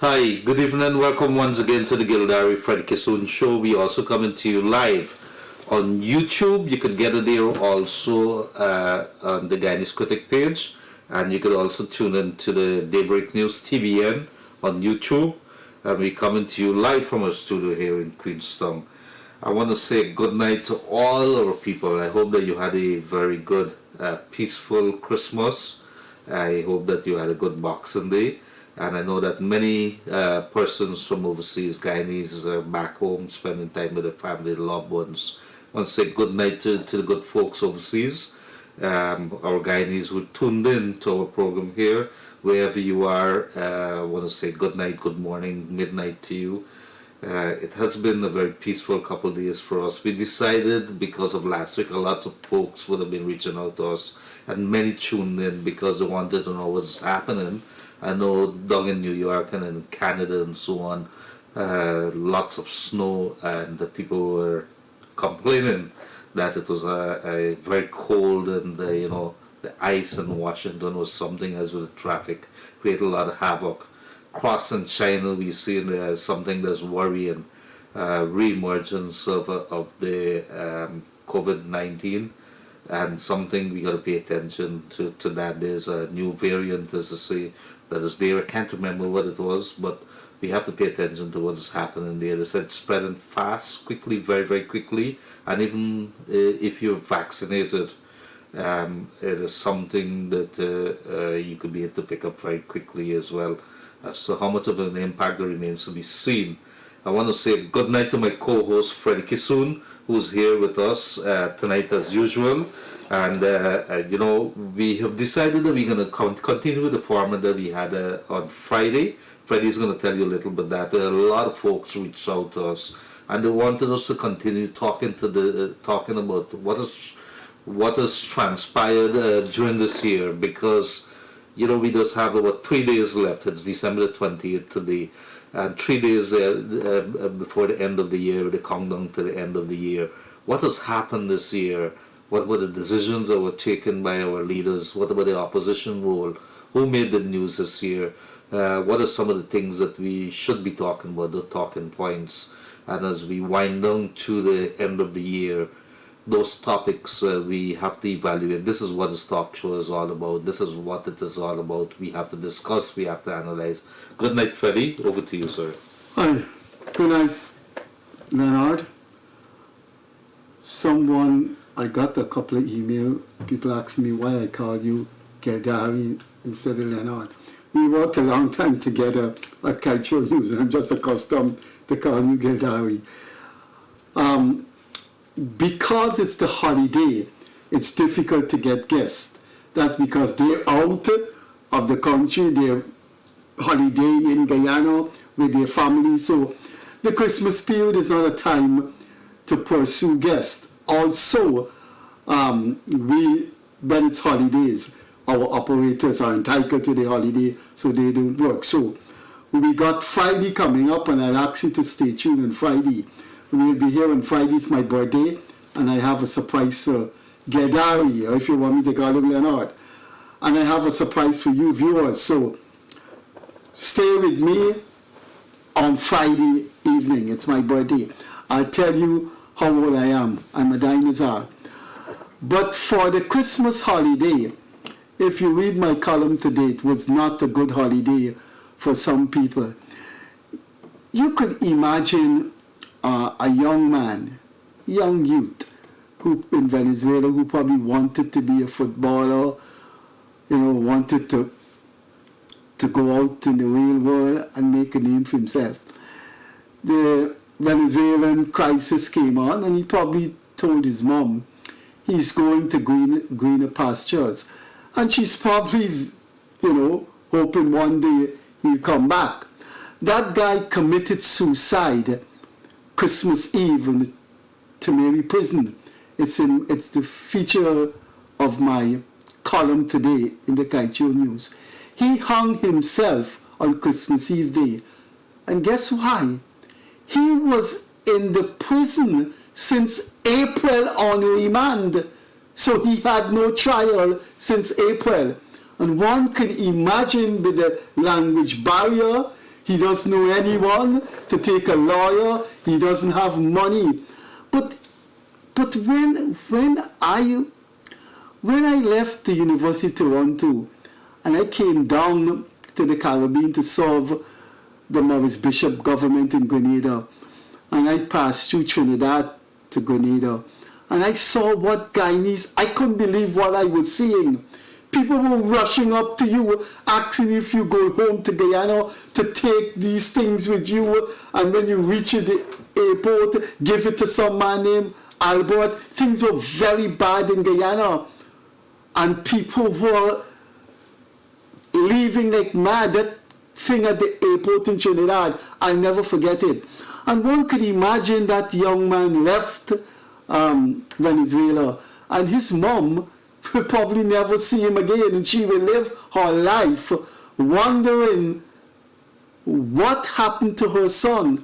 Hi, good evening and welcome once again to the Gildarie Freddie Kissoon show. We also coming to you live on YouTube. You could get it there also on the Guyanese Critic page, and you could also tune in to the Daybreak News TVN on YouTube. And we coming to you live from our studio here in Queenstown. I want to say good night to all our people. I hope that you had a very good, peaceful Christmas. I hope that you had a good Boxing Day. And I know that many persons from overseas, Guyanese, are back home spending time with their family, loved ones. I want to say good night to the good folks overseas. Our Guyanese who tuned in to our program here, wherever you are. I want to say good night, good morning, midnight to you. It has been a very peaceful couple of days for us. We decided because of last week, lots of folks would have been reaching out to us, and many tuned in because they wanted to know what's happening. I know down in New York and in Canada and so on, lots of snow, and the people were complaining that it was a very cold, and the ice in Washington was something as with the traffic, created a lot of havoc. Crossing China, we see something that's worrying, re-emergence of the COVID-19. And something we got to pay attention to that. There's a new variant, as I say, that is there. I can't remember what it was, but we have to pay attention to what is happening there. They said spreading fast, quickly, very, very quickly. And even if you're vaccinated, it is something that you could be able to pick up very quickly as well. So how much of an impact there remains to be seen. I want to say good night to my co-host Freddie Kissoon, who's here with us tonight as usual. And we have decided that we're going to continue with the format that we had on Friday. Freddie's going to tell you a little bit that. A lot of folks reached out to us, and they wanted us to continue talking about what has transpired during this year, because we just have about 3 days left. It's December the 20th today. And 3 days before the end of the year, the countdown to the end of the year. What has happened this year? What were the decisions that were taken by our leaders? What about the opposition role? Who made the news this year? What are some of the things that we should be talking about, the talking points? And as we wind down to the end of the year, those topics we have to evaluate. This is what this talk show is all about. This is what it is all about. We have to discuss, we have to analyze. Good night, Freddie. Over to you, sir. Hi. Good night, Leonard. I got a couple of email, people asking me why I call you Gildarie instead of Leonard. We worked a long time together at Kaicho News, and I'm just accustomed to call you Gildarie. Because it's the holiday, it's difficult to get guests. That's because they're out of the country, they're holidaying in Guyana with their families. So the Christmas period is not a time to pursue guests. Also, when it's holidays, our operators are entitled to the holiday, so they don't work. So we got Friday coming up, and I'll ask you to stay tuned on Friday. We'll be here on Friday. It's my birthday, and I have a surprise Gildarie, or if you want me to call him Leonard. And I have a surprise for you viewers. So stay with me on Friday evening. It's my birthday. I'll tell you how old I am. I'm a dinosaur. But for the Christmas holiday, if you read my column today, it was not a good holiday for some people. You could imagine a young man, young youth, who in Venezuela, who probably wanted to be a footballer, wanted to go out in the real world and make a name for himself. The Venezuelan crisis came on, and he probably told his mom he's going to greener pastures. And she's probably, hoping one day he'll come back. That guy committed suicide Christmas Eve in the Temeri prison. It's the feature of my column today in the Kaicho News. He hung himself on Christmas Eve day. And guess why? He was in the prison since April on remand. So he had no trial since April. And one can imagine with the language barrier, He doesn't know anyone to take a lawyer. He doesn't have money. But when I left the University of Toronto and I came down to the Caribbean to serve the Maurice Bishop government in Grenada, and I passed through Trinidad to Grenada, and I saw what Guyanese, I couldn't believe what I was seeing. People were rushing up to you, asking if you go home to Guyana to take these things with you, and when you reach the airport, give it to some man named Albert. Things were very bad in Guyana, and people were leaving like mad. That thing at the airport in Trinidad, I'll never forget it. And one could imagine that young man left Venezuela, and his mom will probably never see him again, and she will live her life wondering what happened to her son.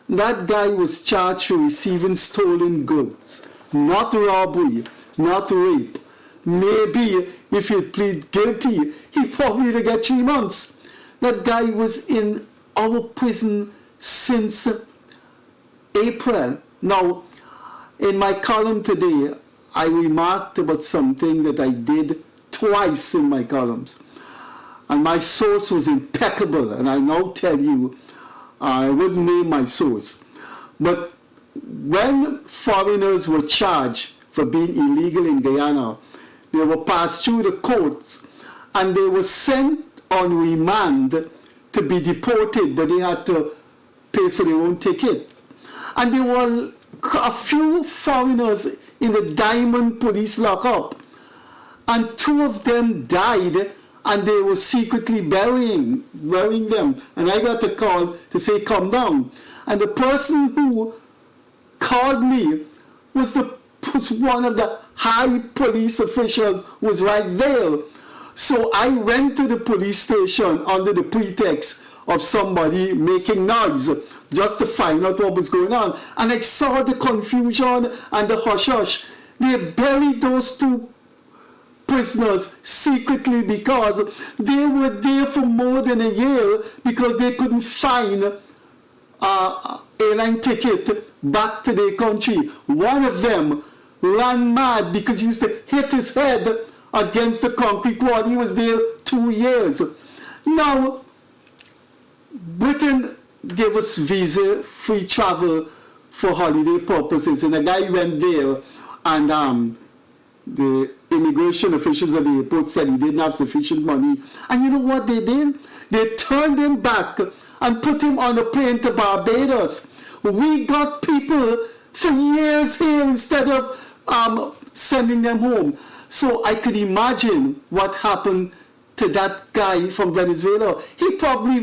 That guy was charged for receiving stolen goods, not robbery, not rape. Maybe if he'd plead guilty, he probably would get 3 months. That guy was in our prison since April. Now, in my column today, I remarked about something that I did twice in my columns. And my source was impeccable, and I now tell you, I wouldn't name my source. But when foreigners were charged for being illegal in Guyana, they were passed through the courts, and they were sent on remand to be deported, but they had to pay for their own ticket. And there were a few foreigners in the Diamond police lockup, and 2 of them died, and they were secretly burying them. And I got a call to say, come down. And the person who called me was one of the high police officials who was right there. So I went to the police station under the pretext of somebody making noise, just to find out what was going on. And I saw the confusion and the hush-hush. They buried those 2 prisoners secretly because they were there for more than a year because they couldn't find an airline ticket back to their country. One of them ran mad because he used to hit his head against the concrete wall. He was there 2 years. Now, Britain gave us visa-free travel for holiday purposes, and a guy went there, and the immigration officials at the airport said he didn't have sufficient money. And you know what they did? They turned him back and put him on a plane to Barbados. We got people for years here instead of sending them home. So I could imagine what happened to that guy from Venezuela. He probably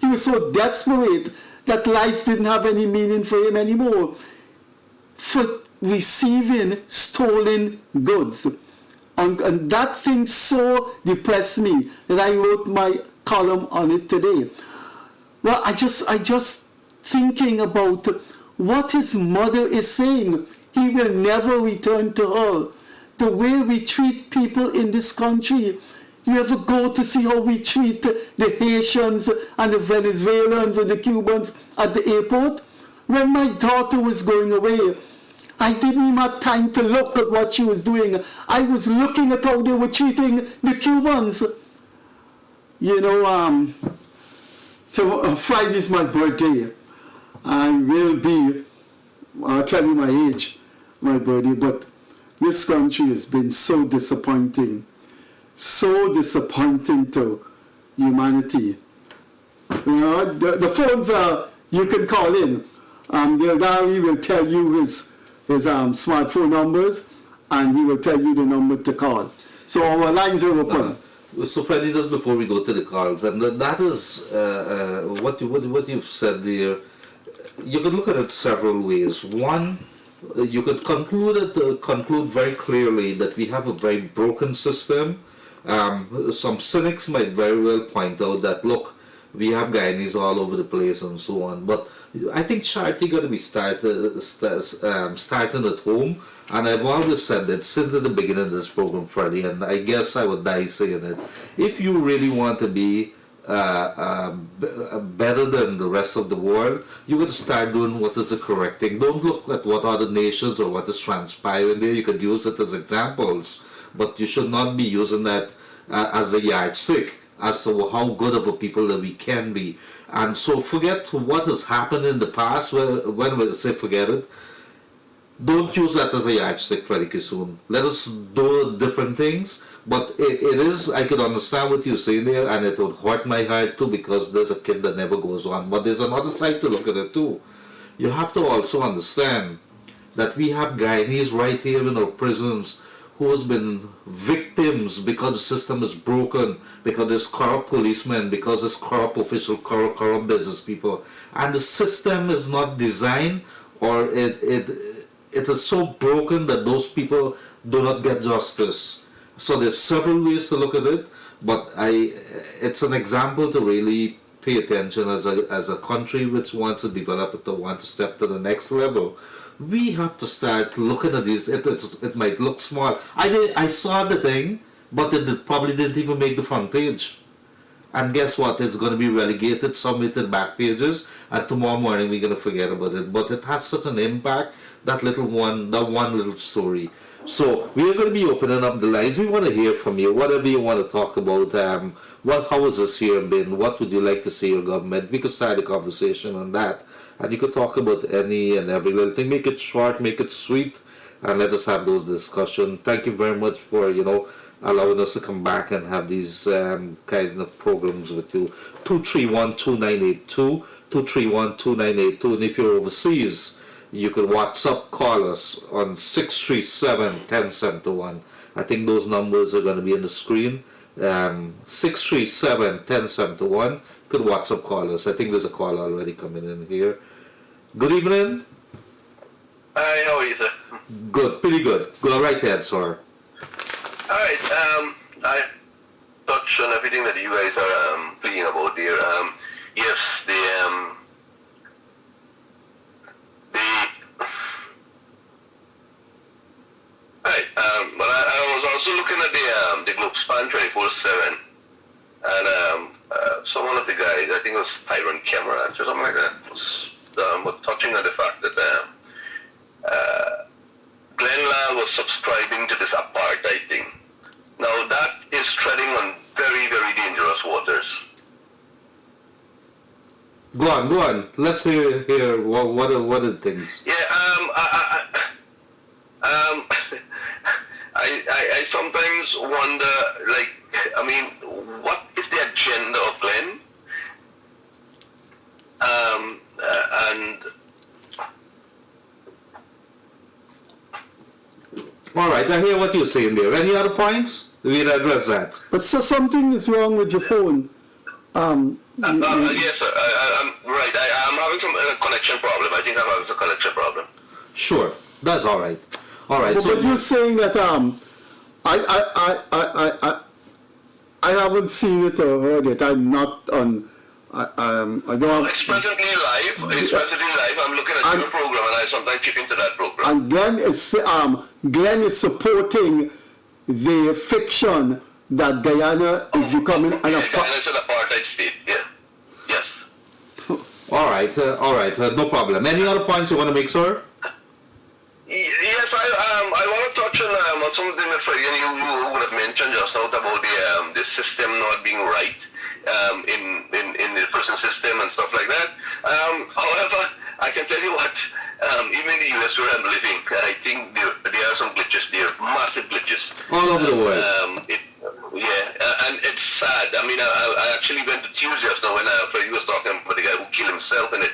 he was so desperate that life didn't have any meaning for him anymore, for receiving stolen goods. And that thing so depressed me that I wrote my column on it today. Well, I just thinking about what his mother is saying. He will never return to her. The way we treat people in this country. You ever go to see how we treat the Haitians and the Venezuelans and the Cubans at the airport? When my daughter was going away, I didn't even have time to look at what she was doing. I was looking at how they were treating the Cubans. You know, so Friday is my birthday. I will be, I'll tell you my age, my birthday, but this country has been so disappointing to humanity. You know, the phones are, you can call in. Gildarie will tell you his smartphone numbers, and he will tell you the number to call. So our lines are open. So Freddie, just before we go to the calls, and that is what you've said there. You can look at it several ways. One, you could conclude very clearly that we have a very broken system. Some cynics might very well point out that, look, we have Guyanese all over the place and so on. But I think charity got to be starting at home. And I've always said that since the beginning of this program, Freddie, and I guess I would die saying it. If you really want to be better than the rest of the world, you got to start doing what is the correct thing. Don't look at what other nations or what is transpiring there. You could use it as examples, but you should not be using that as a yardstick as to how good of a people that we can be. And so forget what has happened in the past. When we say forget it, don't use that as a yardstick, Freddie Kissoon. Let us do different things. But it is, I could understand what you're saying there, and it would hurt my heart too, because there's a kid that never goes on. But there's another side to look at it too. You have to also understand that we have Guyanese right here in our prisons who has been victims because the system is broken, because there's corrupt policemen, because there's corrupt officials, corrupt business people. And the system is not designed, or it is so broken that those people do not get justice. So there's several ways to look at it, but it's an example to really pay attention as a country which wants to develop it, to want to step to the next level. We have to start looking at these. It might look small. I saw the thing, but it probably didn't even make the front page. And guess what? It's going to be relegated somewhere to the back pages, and tomorrow morning we're going to forget about it. But it has such an impact, that one little story. So we are going to be opening up the lines. We want to hear from you, whatever you want to talk about. How has this year been? What would you like to see your government? We could start a conversation on that, and you could talk about any and every little thing. Make it short, make it sweet, and let us have those discussions. Thank you very much for allowing us to come back and have these kind of programs with you. 231-2982, 231-2982, and if you're overseas, you could WhatsApp call us on 637-1071. I think those numbers are going to be on the screen. 637-1071. You could WhatsApp call us. I think there's a call already coming in here. Good evening. Hi, how are you, sir? Good, pretty good. Go right ahead, sir. Alright, I touch on everything that you guys are pleading about here. Yes, but I was also looking at the Globe Span 24/7, and some of the guys, I think it was Tyrone Cameron or something like that, was touching on the fact that Glenn was subscribing to this apartheid thing. Now that is treading on very, very dangerous waters. Go on. Let's hear what are the things. Yeah, I sometimes wonder, what is the agenda of Glenn? And All right, I hear what you're saying there. Any other points? We'll address that. But so something is wrong with your phone. Yes, sir. I'm right. I'm having some connection problem. I think I'm having some connection problem. Sure, that's all right. All right. But you're saying that I haven't seen it or heard it. I'm not on. I don't have. It's presently live. I'm looking at your program, and I sometimes chip into that program. And Glenn is supporting the fiction that Guyana is becoming an Guyana is an apartheid state. Yeah. Yes. All right. No problem. Any other points you want to make, sir? Yes, I want to touch on something that Freddie and you would have mentioned just now about the system not being right in the prison system and stuff like that. However, I can tell you what, even in the US where I'm living, I think there are some glitches there, massive glitches. All over the world. And it's sad. I mean, I actually went to tears just now when Freddie was talking about the guy who killed himself in the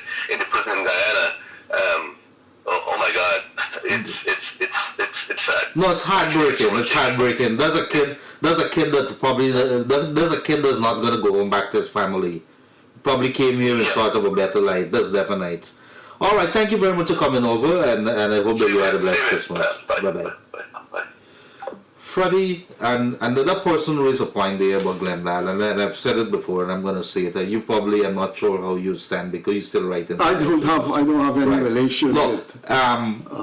prison in Guyana. Oh my God, it's sad. No, it's heartbreaking. It's heartbreaking. There's a kid that probably there's a kid that's not gonna go back to his family. Probably came here in sort of a better life. That's definite. All right, thank you very much for coming over, and I hope that you had a blessed Christmas. Bye bye. Freddie, and another person raised a point there about Glendale, and I've said it before, and I'm going to say it. You probably, I'm not sure how you stand because you're still writing. I don't have any relation with it.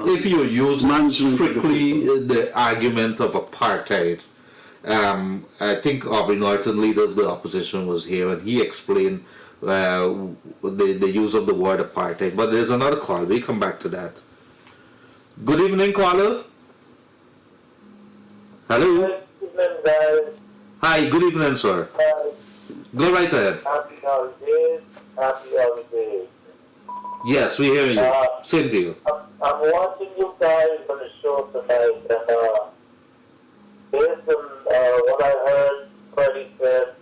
If you use strictly the argument of apartheid, I think Aubrey Norton, leader of the opposition, was here, and he explained the use of the word apartheid. But there's another call. We come back to that. Good evening, caller. Hello. Good evening, guys. Hi. Good evening, sir. Go right ahead. Happy holidays. Happy holidays. Yes, we hear you. Same to you. I'm watching you guys on the show tonight, and based on what I heard Freddie said,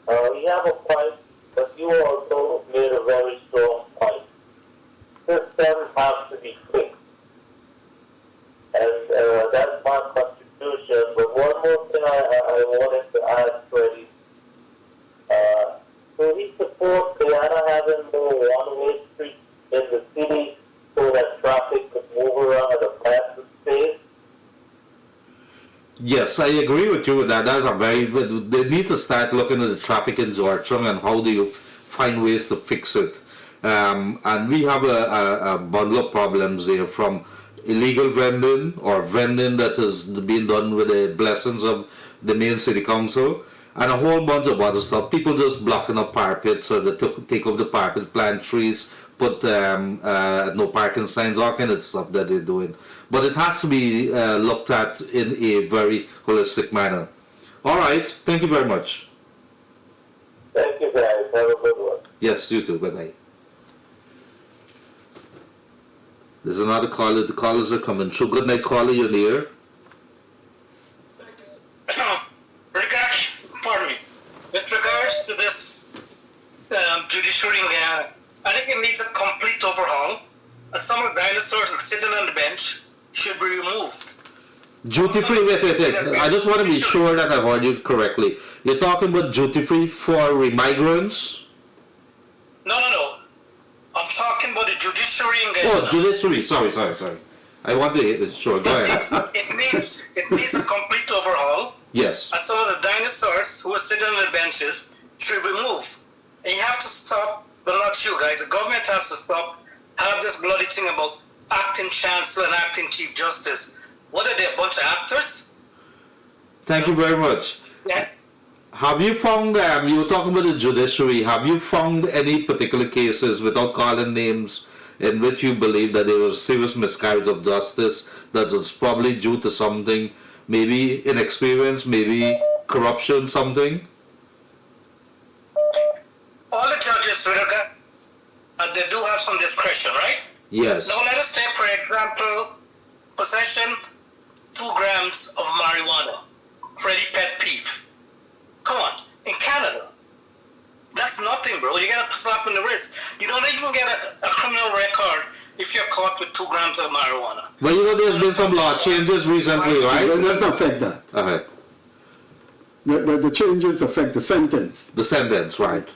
you have a point, but you also made a very strong point. System has to be fixed. And that's my contribution. But one more thing I wanted to ask Freddie. So he supports Guyana having more one-way streets in the city so that traffic could move around at a faster pace. Yes, I agree with you with that. That's a very good. They need to start looking at the traffic in Georgetown and how do you find ways to fix it. And we have a bundle of problems there, from illegal vending or vending that is being done with the blessings of the main city council, and a whole bunch of other stuff. People just blocking up parapets, or they take over the parapet, plant trees, put no parking signs, all kind of stuff that they're doing. But it has to be looked at in a very holistic manner. All right, thank you very much. Thank you guys. Have a good one. Yes, you too. Bye-bye. There's another caller. The callers are coming through. Good night, caller. You're in the air. Pardon me. With regards to this judiciary in Guyana, I think it needs a complete overhaul, and some of the dinosaurs that sitting on the bench should be removed. Duty free, wait. I just want to be sure that I heard you correctly. You're talking about duty free for migrants? No. I'm talking about the judiciary in Guyana. Oh, judiciary. Sorry. I want to sure. Go ahead. It needs a complete overhaul. Yes. And some of the dinosaurs who are sitting on the benches should be removed. And you have to stop, but not you guys. The government has to stop. Have this bloody thing about acting chancellor and acting chief justice. What are they, a bunch of actors? Thank you very much. Yeah. Have you found, you were talking about the judiciary, have you found any particular cases, without calling names, in which you believe that there was serious miscarriage of justice that was probably due to something, maybe inexperience, maybe corruption, something? All the judges, they do have some discretion, right? Yes. Now let us take, for example, possession 2 grams of marijuana. Freddie pet peeve. Come on, in Canada, that's nothing, bro. You get a slap on the wrist. You don't even get a criminal record if you're caught with 2 grams of marijuana. Well, you know, there's been some law changes recently, right? It doesn't affect that. Okay. The changes affect the sentence. The sentence, right.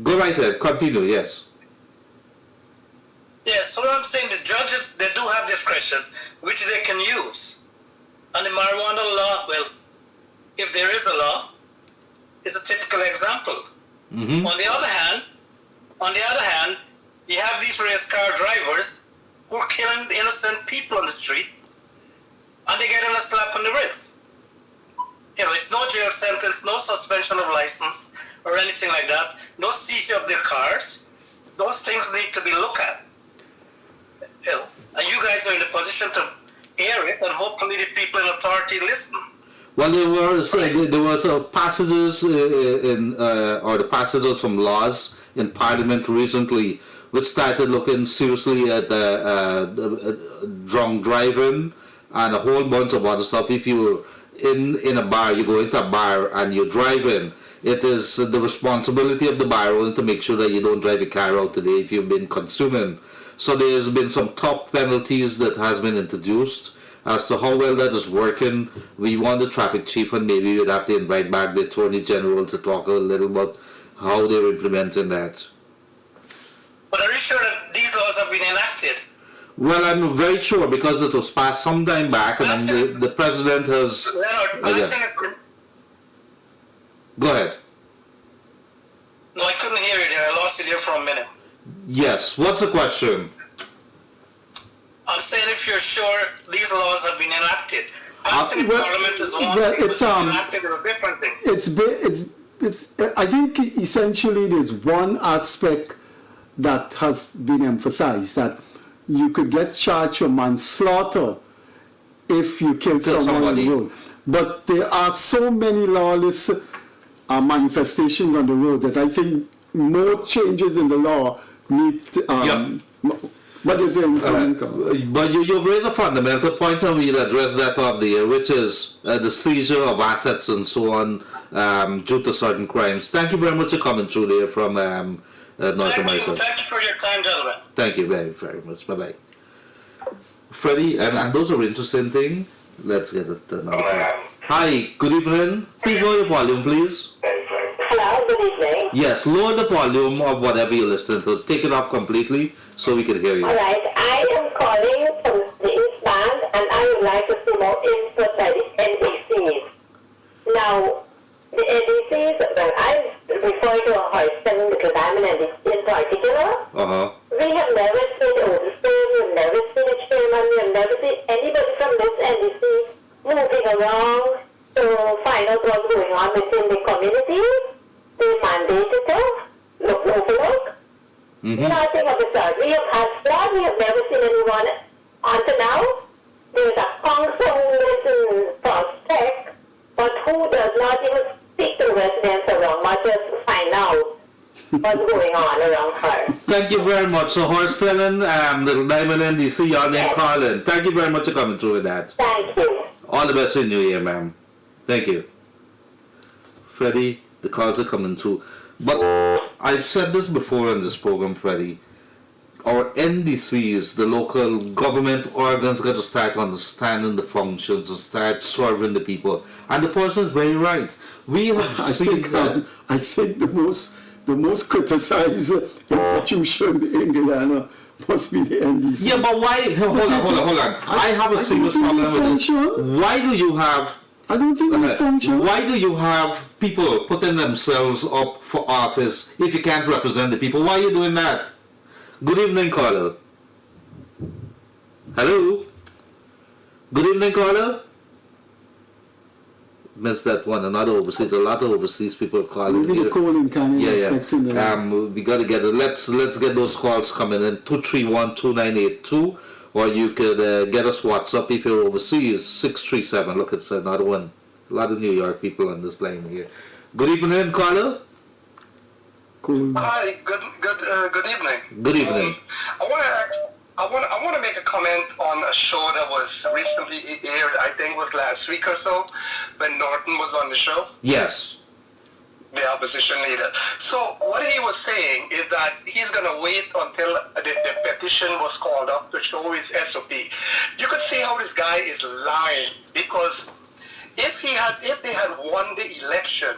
Go right ahead, continue, yes. Yes, so I'm saying the judges, they do have discretion, which they can use. And the marijuana law, well, if there is a law, is a typical example. Mm-hmm. On the other hand, you have these race car drivers who are killing innocent people on the street, and they get a slap on the wrist. You know, it's no jail sentence, no suspension of license or anything like that, no seizure of their cars. Those things need to be looked at. You know, and you guys are in the position to air it, and hopefully the people in authority listen. Well, there was passages or the passages from laws in Parliament recently which started looking seriously at drunk driving and a whole bunch of other stuff. If you're in a bar, you go into a bar and you're driving, it is the responsibility of the bar owner to make sure that you don't drive your car out today if you've been consuming. So there's been some top penalties that has been introduced. As to how well that is working, we want the traffic chief, and maybe we'd have to invite back the Attorney General to talk a little about how they're implementing that. But are you sure that these laws have been enacted? Well, I'm very sure because it was passed some time back, and the president has... Leonard, Go ahead. No, I couldn't hear you there. I lost you there for a minute. Yes, what's the question? I'm saying if you're sure these laws have been enacted, Passing in Parliament is one well, thing, it's, but enacting is a different thing. it's I think essentially there's one aspect that has been emphasized, that you could get charged for manslaughter if you kill someone on the road. But there are so many lawless manifestations on the road that I think more changes in the law need to, what is it? But you've raised a fundamental point, and we'll address that off the air, which is the seizure of assets and so on due to certain crimes. Thank you very much for coming through there from North America. Thank you for your time, gentlemen. Thank you very, very much. Bye-bye. Freddie, and those are interesting things. Let's get it now. Hi, good evening. Please lower your volume, please. Hello, good evening. Yes, lower the volume of whatever you're listening to. Take it off completely so we can hear you. All right, I am calling from the East Band, and I would like to see more input by the NDCs. Now, the NDCs, well, I refer to a Houston because I'm an NDC in particular. We have never seen Overstone, we have never seen a chairman, we have never seen anybody from this NDC moving around to find out what's going on within the community. They mandated to overlook. Nothing of the sort. We have had flood, we have never seen anyone until now. There's a council who lives in Prospect, but who does not even speak to the residents around, not just to find out what's going on around her. Thank you very much. So Horston and Little Diamond NDC, your name Colin. Thank you very much for coming through with that. Thank you. All the best in New Year, ma'am. Thank you. Freddie, the calls are coming through. But I've said this before in this program, Freddie. Our NDCs, the local government organs, got to start understanding the functions and start serving the people. And the person is very right. We have seen that. I think the most criticized institution in Guyana must be the NDC. Yeah, but why? Hold on. I have a serious problem with this. Why do you have? I don't think they function. Why do you have people putting themselves up for office if you can't represent the people? Why are you doing that? Good evening, caller. Hello? Good evening, caller. Missed that one. Another overseas. A lot of overseas people calling. Maybe the calling can affecting them. We got to get it. Let's get those calls coming in. 231-2982. Or you could get us WhatsApp if you're overseas, 637. Look, it's another one. A lot of New York people on this line here. Good evening, caller. Cool. Hi, good evening. Good evening. I want to make a comment on a show that was recently aired. I think it was last week or so, when Norton was on the show. Yes. The opposition leader. So what he was saying is that he's going to wait until the petition was called up to show his SOP. You could see how this guy is lying, because if they had won the election,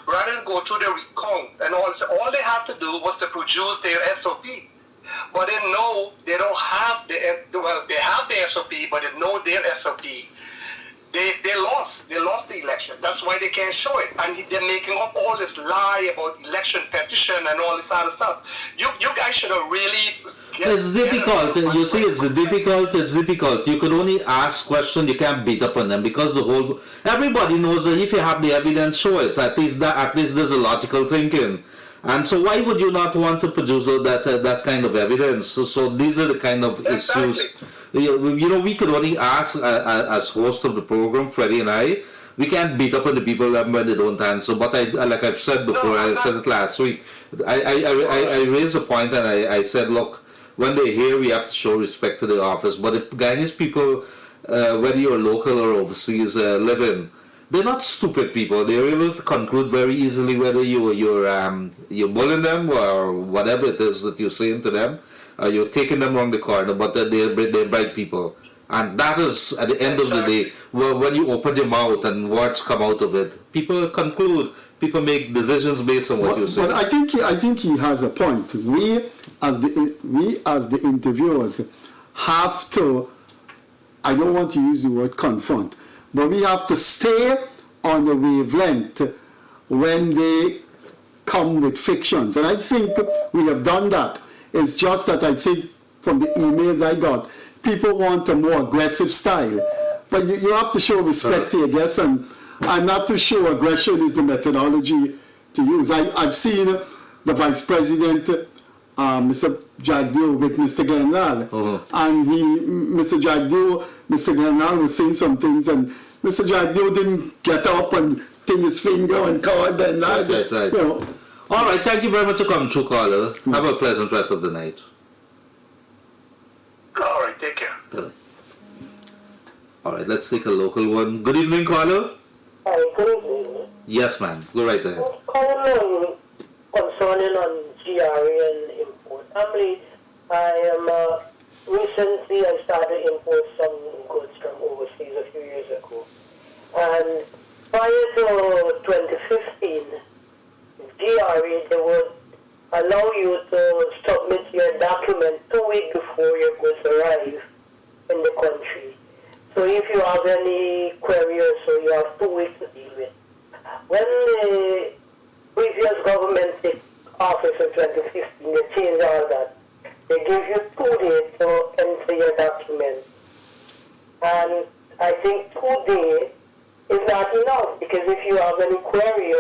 rather than go through the recount and all they had to do was to produce their SOP. But they know they don't have they have the SOP, but they know their SOP. They lost the election. That's why they can't show it. And they're making up all this lie about election petition and all this other stuff. You guys should have really... It's difficult. You see, it's difficult. You could only ask questions. You can't beat up on them, because everybody knows that if you have the evidence, show it. At least there's a logical thinking. And so why would you not want to produce that kind of evidence? So these are the kind of issues. We could only ask as host of the program, Freddie and I. We can't beat up on the people when they don't answer. But like I've said before, I said it last week. I raised a point and I said, look, when they're here, we have to show respect to the office. But if Guyanese people, whether you're local or overseas, live in, they're not stupid people. They're able to conclude very easily whether you're bullying them or whatever it is that you're saying to them. You're taking them around the corner, but they're bright people. And that is, at the end of the day, when you open your mouth and words come out of it, people conclude, people make decisions based on what you say. But I think he has a point. We as the interviewers have to, I don't want to use the word confront, but we have to stay on the wavelength when they come with fictions. And I think we have done that. It's just that I think from the emails I got, people want a more aggressive style. But but you have to show respect to your guests, and I'm not too sure aggression is the methodology to use. I've seen the Vice President, Mr. Jagdeo, with Mr. Glenral, and Mr. Glenral was saying some things, and Mr. Jagdeo didn't get up and ting his finger and called and that. Right. You know. All right, thank you very much for coming through, caller. Have a pleasant rest of the night. All right, take care. Bye. All right, let's take a local one. Good evening, caller. Hi, good evening. Yes, ma'am. Go right ahead. Calling concerning on GRE and import. Recently I started to import some goods from overseas a few years ago. And prior to 2015, GRE, they would allow you to submit your document 2 weeks before your goods arrive in the country. So if you have any query or so, you have 2 weeks to deal with. When the previous government took office in 2015, they changed all that. They give you 2 days to enter your document. And I think 2 days is not enough, because if you have any query,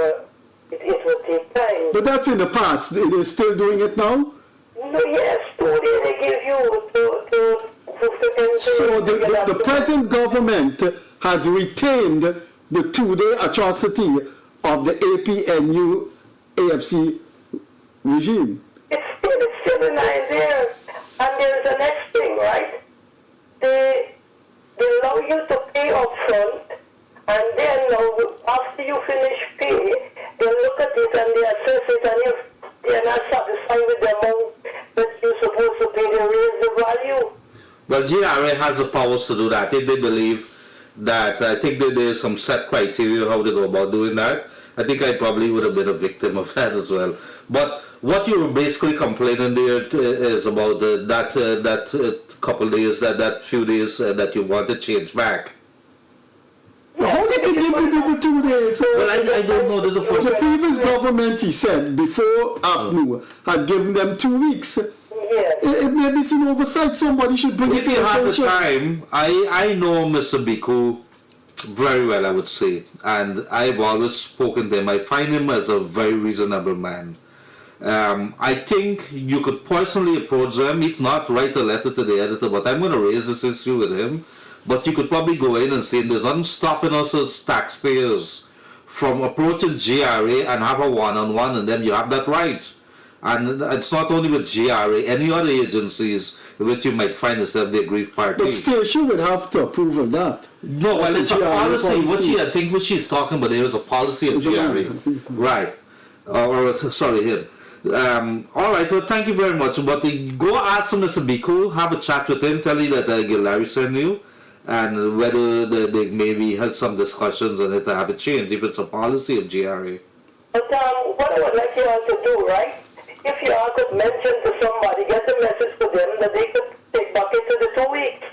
it will take time. But that's in the past. They're still doing it now? No, yes, 2 days they give you to enter. So the present government has retained the 2-day atrocity of the APNU AFC regime. It's still in there. And there's the next thing, right? They allow you to pay up front, and then after you finish pay, they look at it and they assess it, and if they're not satisfied with the amount that you're supposed to pay, they raise the value. Well, GRA has the powers to do that. If they believe that, I think that there's some set criteria how they go about doing that. I think I probably would have been a victim of that as well. But what you're basically complaining there is about that couple days, that few days that you want to change back. How did they give the 2 days? Well, I don't know. There's a The previous government, he said, before APNU, had given them 2 weeks. Yes. Maybe it's an oversight. Somebody should bring it If to you have the attention. time, I know Mr. Biku very well, I would say, and I've always spoken to him. I find him as a very reasonable man. I think you could personally approach them, if not write a letter to the editor, but I'm going to raise this issue with him. But you could probably go in and say there's nothing stopping us as taxpayers from approaching GRA and have a one-on-one, and then you have that right. And it's not only with GRA, any other agencies which you might find yourself the aggrieved party. But station would have to approve of that. No, well, it's a GRA policy. I think what she's talking about there is a policy of Is it GRA. right? I think so. Right. Sorry, him. All right, well, thank you very much. But go ask Mr. Biku, have a chat with him, tell you that Gildarie sent you, and whether they maybe had some discussions on it to have it changed, if it's a policy of GRA. But what I would like you all to do, right? If you all could mention to somebody, get the message to them that they could take back into the 2 weeks.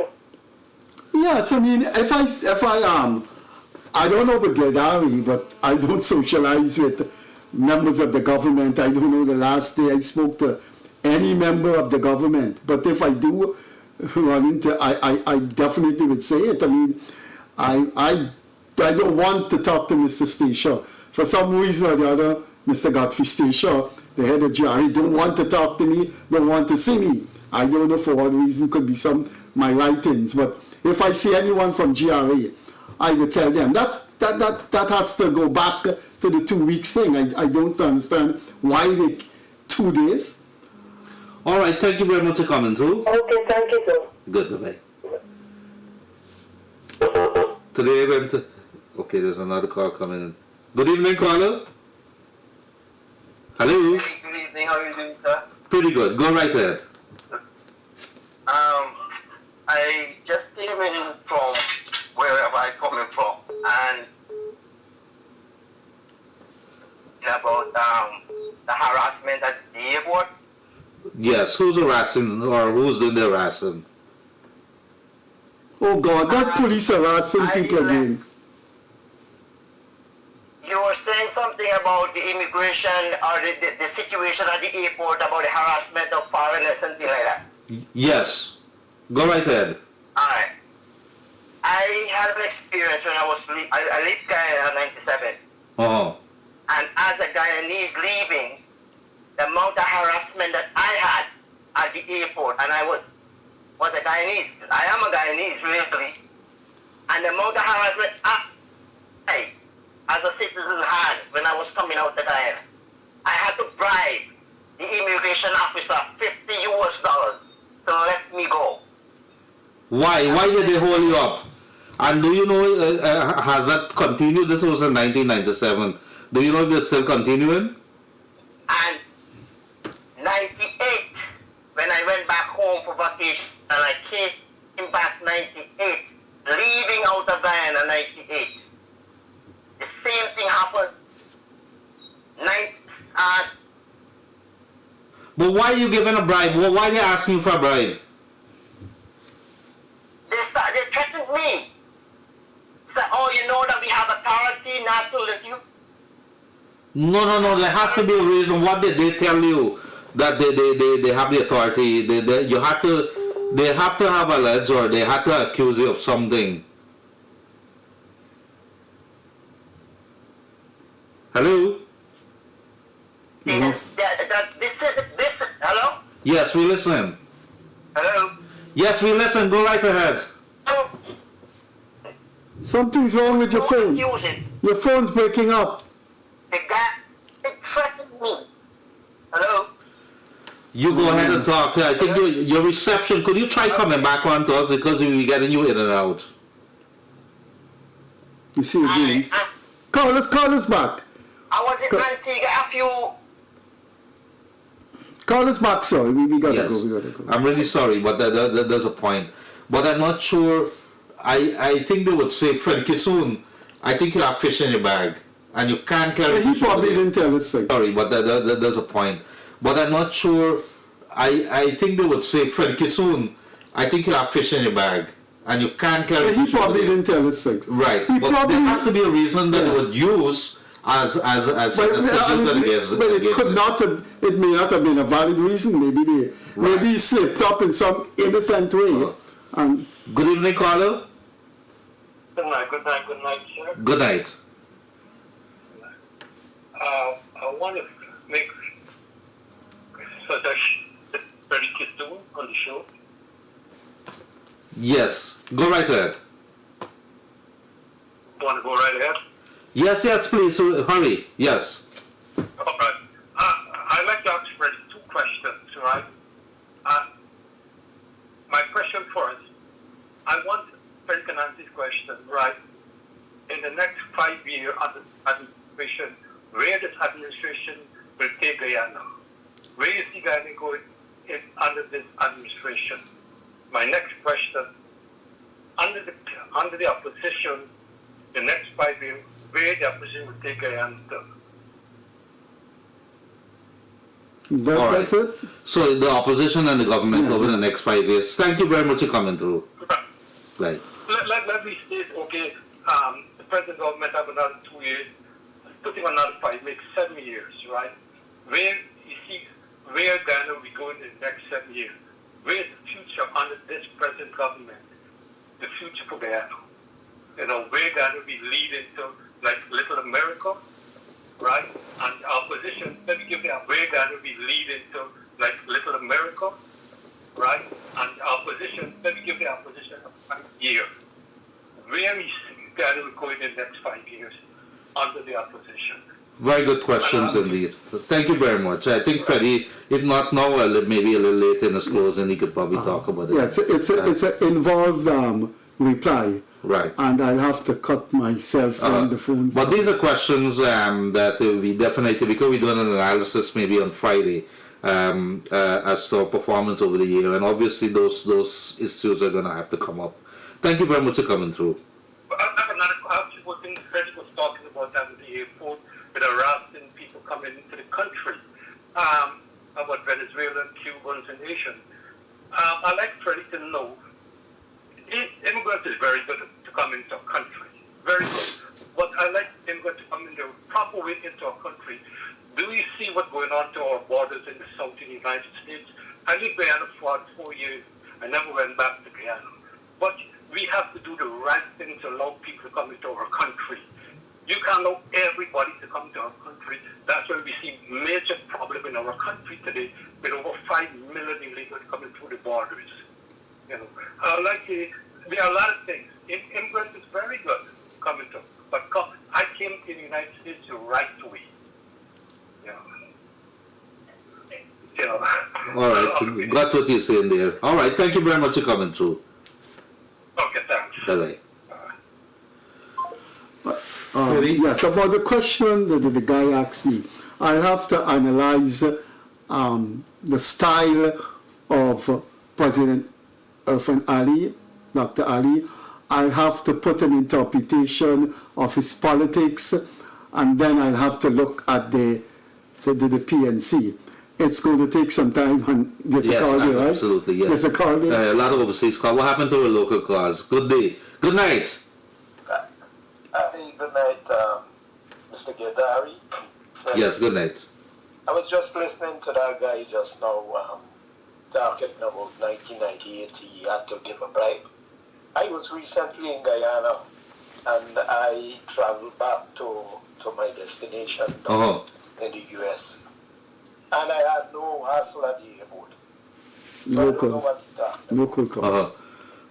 Yes, I mean, if I don't know about Gildarie, but I don't socialize with members of the government. I don't know the last day I spoke to any member of the government. But if I do run into, I definitely would say it. I mean, I don't want to talk to Mr. Stacia. For some reason or the other, Mr. Godfrey Stacia, the head of GRE, don't want to talk to me, don't want to see me. I don't know for what reason, could be my writings. But if I see anyone from GRA, I would tell them. That has to go back to the 2 weeks thing. I don't understand why they 2 days. All right, thank you very much for coming through. Okay, thank you, sir. Good, bye-bye. Today went to... Okay, there's another call coming in. Good evening, caller. Hello. Good evening, how are you doing, sir? Pretty good. Go right ahead. I just came in from wherever I'm coming from, and about the harassment at the airport. Yes, who's harassing or who's doing the harassing? Oh God, that police harassing people again. You were saying something about the immigration or the situation at the airport about the harassment of foreigners and things like that. Yes. Go right ahead. Alright. I had an experience when I left Guyana in 97. Oh. And as a Guyanese leaving, the amount of harassment that I had at the airport, and I was a Guyanese. I am a Guyanese, really. And the amount of harassment I, as a citizen, had when I was coming out of Guyana. I had to bribe the immigration officer $50 to let me go. Why? Why did they hold you up? And do you know, has that continued? This was in 1997. Do you know if they're still continuing? And 98, when I went back home for vacation, and I came back 98, leaving out of Guyana 98. The same thing happened. But why are you giving a bribe? Why are they asking for a bribe? They threatened me. Said, oh, you know that we have authority not to let you. No. There has to be a reason. What did they tell you that they have the authority? They have to have alleged, or they have to accuse you of something. Hello? Yes. Hello? Yes, we listen. Hello? Yes, we listen. Go right ahead. So, Something's wrong with your phone. confusing. Your phone's breaking up. The guy threatened me. Hello? You go ahead and talk. I think your reception, could you try coming back on to us, because we're getting you in and out. You see again. Call us back. I was in Antigua a few. Call us back, sir. We gotta Yes. go. We gotta go. I'm really sorry, but there's a point. But I'm not sure. I think they would say, Freddie Kissoon, I think you have fish in your bag, and you can't carry He fish probably with you. didn't tell us so. Sorry, but there's a point. But I'm not sure. I think they would say, Freddie Kissoon, I think you have fish in your bag, and you can't carry He fish probably with you. didn't tell us so. Right, He but probably, there has to be a reason that Yeah. they would use as but, against it could not have. It may not have been a valid reason. Maybe he slipped up in some innocent way. And Good evening, caller. Good night, sir. Good night. I want to make a suggestion to Freddie Kissoon on the show. Yes, go right ahead. Want to go right ahead? Yes, please, hurry. Yes. All right. I'd like to ask Freddie two questions, right? My question first, I want Freddie can answer this question, right? In the next 5 years administration, where this administration will take Guyana? Where is the Guyana going under this administration? My next question, under the opposition, the next 5 years, where the opposition will take Guyana to? All right. that's it. So the opposition and the government over the next 5 years. Thank you very much for coming through. Right. Let me state, okay, the present government have another 2 years, putting another 5, makes 7 years, right? Where you see where Ghana will be going in the next 7 years? Where is the future under this present government? The future for Ghana? You know, where Ghana will be leading to, like Little America, right? And opposition, let me give you where Ghana will be leading to, like Little America, right? And opposition, let me give the opposition a 5 year. Where is Ghana will go in the next 5 years under the opposition? Very good questions indeed. Thank you very much. I think Freddie, if not now, maybe a little late in his closing, he could probably talk about it. Yeah, it's an involved reply. Right. And I'll have to cut myself from the phone. But these are questions that we definitely, because we're doing an analysis maybe on Friday as to our performance over the year, and obviously those issues are going to have to come up. Thank you very much for coming through. I have another thing Freddie was talking about at the airport with harassing people coming into the country, about Venezuela, Cubans, and Asians. I'd like Freddie to know, immigrants is very good to come into a country, very good. But I like immigrants to come in the proper way into our country. Do you see what's going on to our borders in the south in the United States? I lived in Guyana for 4 years. I never went back to Guyana. But we have to do the right thing to allow people to come into our country. You can't allow everybody to come to our country. That's why we see major problem in our country today with over 5 million illegals coming through the borders. You know, there are a lot of things. Immigrants is very good coming to, but I came to the United States the right way. You know. All right, got what you're saying there. All right, thank you very much for coming through. Okay, thanks. Bye-bye. Yes, about the question that the guy asked me, I have to analyze the style of President Irfan Ali, Dr. Ali. I have to put an interpretation of his politics, and then I'll have to look at the PNC. It's going to take some time, and there's a call there, right? Absolutely, yes. There's a call there. A lot of overseas calls. What happened to our local cars? Good day. Good night. Good night, Mr. Gildarie. Yes, good night. I was just listening to that guy just now talking about 1998. He had to give a bribe. I was recently in Guyana, and I traveled back to my destination in the U.S. And I had no hassle at the airport. So I don't know what to talk about. No cool call.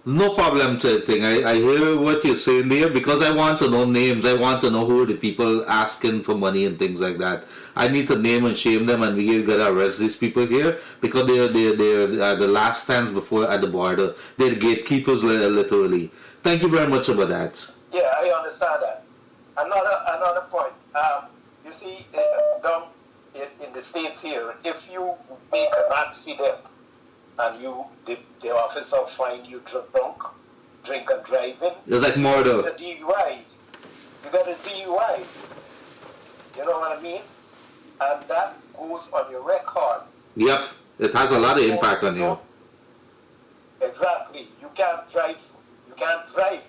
No problem to thing. I hear what you're saying there because I want to know names. I want to know who are the people asking for money and things like that. I need to name and shame them, and we got to arrest these people here because they're the last stands before at the border. They're gatekeepers, literally. Thank you very much about that. Yeah, I understand that. Another point. You see, down in the States here, if you make an accident and the officer find you drink and driving, It's like murder. you got a DUI. You got a DUI. You know what I mean? And that goes on your record. Yep, it has a lot of impact on you. Exactly. You can't drive. You can't drive.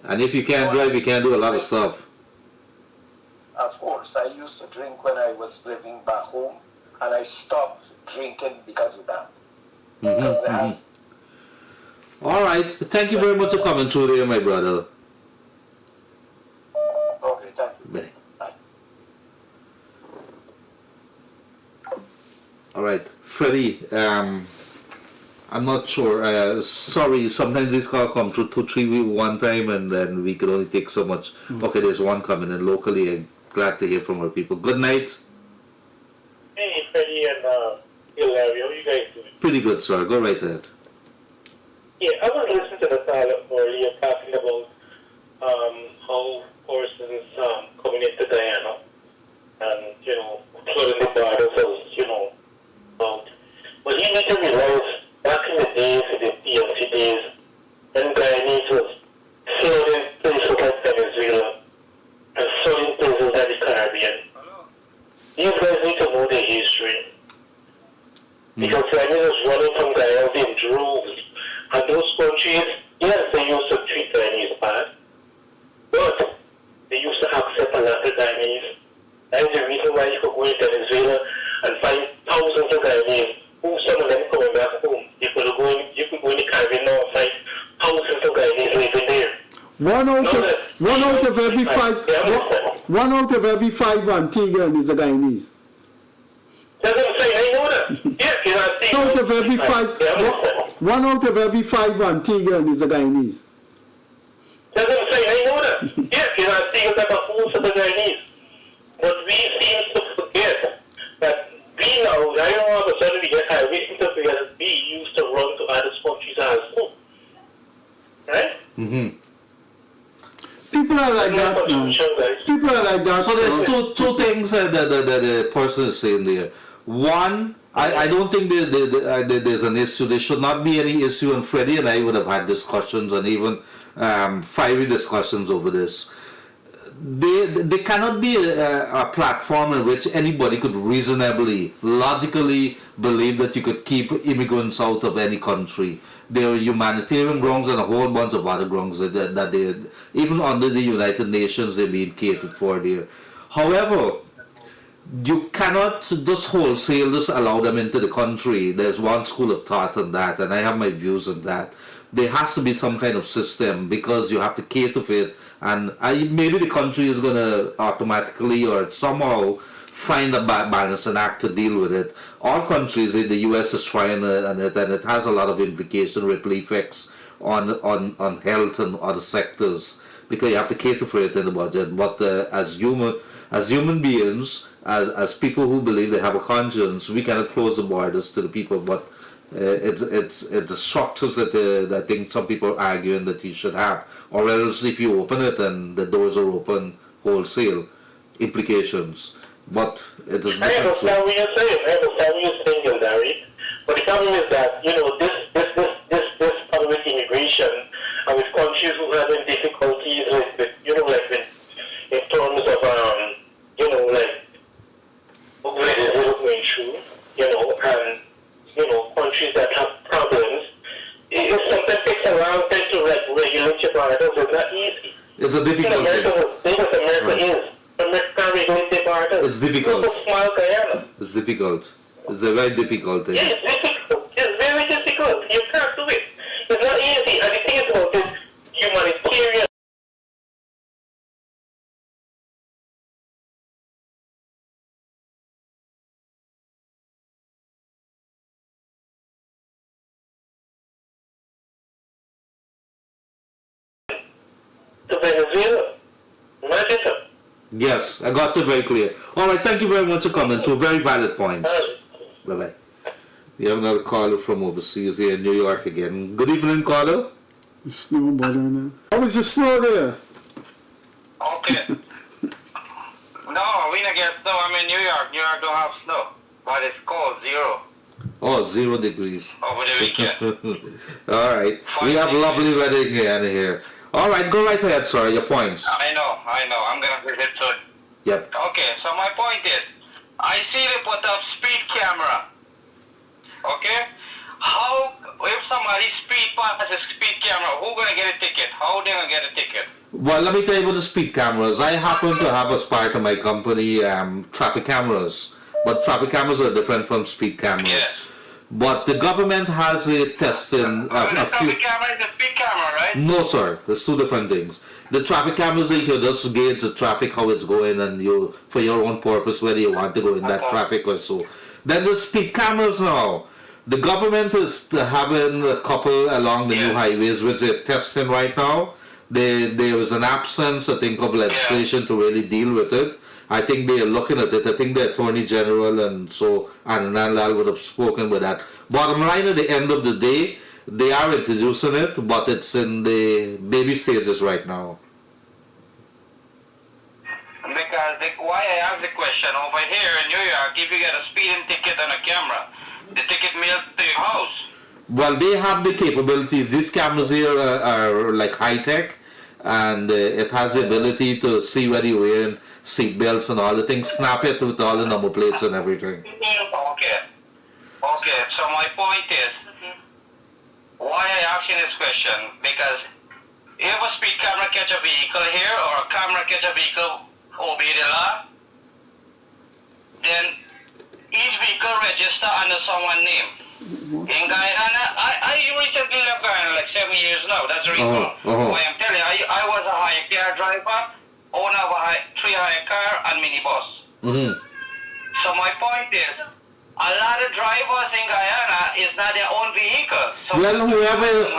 And if you can't drive, you can't do a lot of stuff. Of course, I used to drink when I was living back home, and I stopped drinking because of that. All right. Thank you very much for coming through there, my brother. Okay, thank you. Bye. Bye. All right, Freddie. I'm not sure. Sorry, sometimes this call come through 2-3 weeks one time, and then we could only take so much. Okay, there's one coming in locally. I'm glad to hear from our people. Good night. Hey, Freddie and Gildarie, how you guys doing? Pretty good, sir. Go right ahead. Yeah, I was listening to the dialogue earlier talking about how persons coming into Guyana and, flooding the borders as, out. But you need to realize, back in the days, in the PLC days, when Guyanese was flooding places like Venezuela and flooding places like the Caribbean, these guys need to know their history. Because Guyanese was running from Guyana in droves. And those countries, yes, they used to treat Guyanese bad, but they used to accept a lot of Guyanese. That is the reason why you could go to Venezuela and find thousands of Guyanese, who some of them coming back home. You could go in the Caribbean now and find thousands of Guyanese living there. One out of every five Antiguan is a Guyanese. That's what I'm saying. I know that. Yeah, One out of every five Antiguan is a Guyanese. That's what I'm saying. I know that. Yes, you're not seeing that most of the Guyanese. But we seem to forget that we now, I don't know how to suddenly get high, we seem to forget that we used to run to other countries as well. Right? Mm-hmm. People are like that now. People are like that. So there's two things that the person is saying there. One, I don't think there's an issue. There should not be any issue, and Freddie and I would have had discussions and even fiery discussions over this. There cannot be a platform in which anybody could reasonably, logically believe that you could keep immigrants out of any country. There are humanitarian grounds and a whole bunch of other grounds that they, even under the United Nations, they're being catered for there. However, you cannot just wholesale just allow them into the country. There's one school of thought on that, and I have my views on that. there has to be some kind of system because you have to cater for it. And maybe the country is going to automatically or somehow find a balance and act to deal with it. All countries in the US is trying and it has a lot of implication, ripple effects on health and other sectors because you have to cater for it in the budget. But as human beings, as people who believe they have a conscience, we cannot close the borders to the people. But it's the structures that I think some people are arguing that you should have, or else if you open it and the doors are open wholesale, implications. But it is. I understand what you're saying, Gildarie. But the problem is that this problem with immigration and with countries who are having difficulties with in terms of where the zero going through, and countries that have problems. It sometimes takes a long time to regulate your borders. It's not easy. It's a difficult thing. America is. It's difficult. It's a small Guyana. It's difficult. It's a very difficult thing. Yeah, it's difficult. It's very difficult. You can't do it. It's not easy. And the thing is about this humanitarian. To Venezuela. Imagine that. Yes, I got it very clear. All right, thank you very much for coming. Two very valid points. Bye-bye. We have another caller from overseas here in New York again. Good evening, caller. The snow bothering them. How was the snow there? Okay. No, we don't get snow. I'm in New York. New York don't have snow. But it's cold, 0. Oh, 0 degrees. Over the weekend. All right. We have lovely weather here. All right, go right ahead, sir. Your points. I know. I'm going to visit soon. Yep. Okay, so my point is, I see they put up speed camera. Okay? How, if somebody speed passes speed camera, who going to get a ticket? How they going to get a ticket? Well, let me tell you about the speed cameras. I happen to have as part of my company traffic cameras. But traffic cameras are different from speed cameras. Yes. But the government has a testing. The traffic camera is a speed camera, right? No, sir. There's two different things. The traffic cameras, you just gauge the traffic, how it's going, and you, for your own purpose, whether you want to go in that traffic or so. Then the speed cameras now. The government is having a couple along the new highways which they're testing right now. There is an absence, I think, of legislation to really deal with it. I think they are looking at it. I think the Attorney General and Anand would have spoken with that. Bottom line, at the end of the day, they are introducing it, but it's in the baby stages right now. Because why I asked the question, over here in New York, if you get a speeding ticket on a camera, the ticket mailed to your house. Well, they have the capabilities. These cameras here are like high-tech, and it has the ability to see whether you're wearing seat belts and all the things, snap it with all the number plates and everything. Okay, so my point is, why I asking this question, because if a speed camera catch a vehicle here, or a camera catch a vehicle obey the law, then each vehicle register under someone's name. In Guyana, I recently left Guyana, like 7 years now. That's the reason why I'm telling you. I was a hire car driver, owner of a 3 hire car and minibus. So my point is, a lot of drivers in Guyana is not their own vehicle. So well, whoever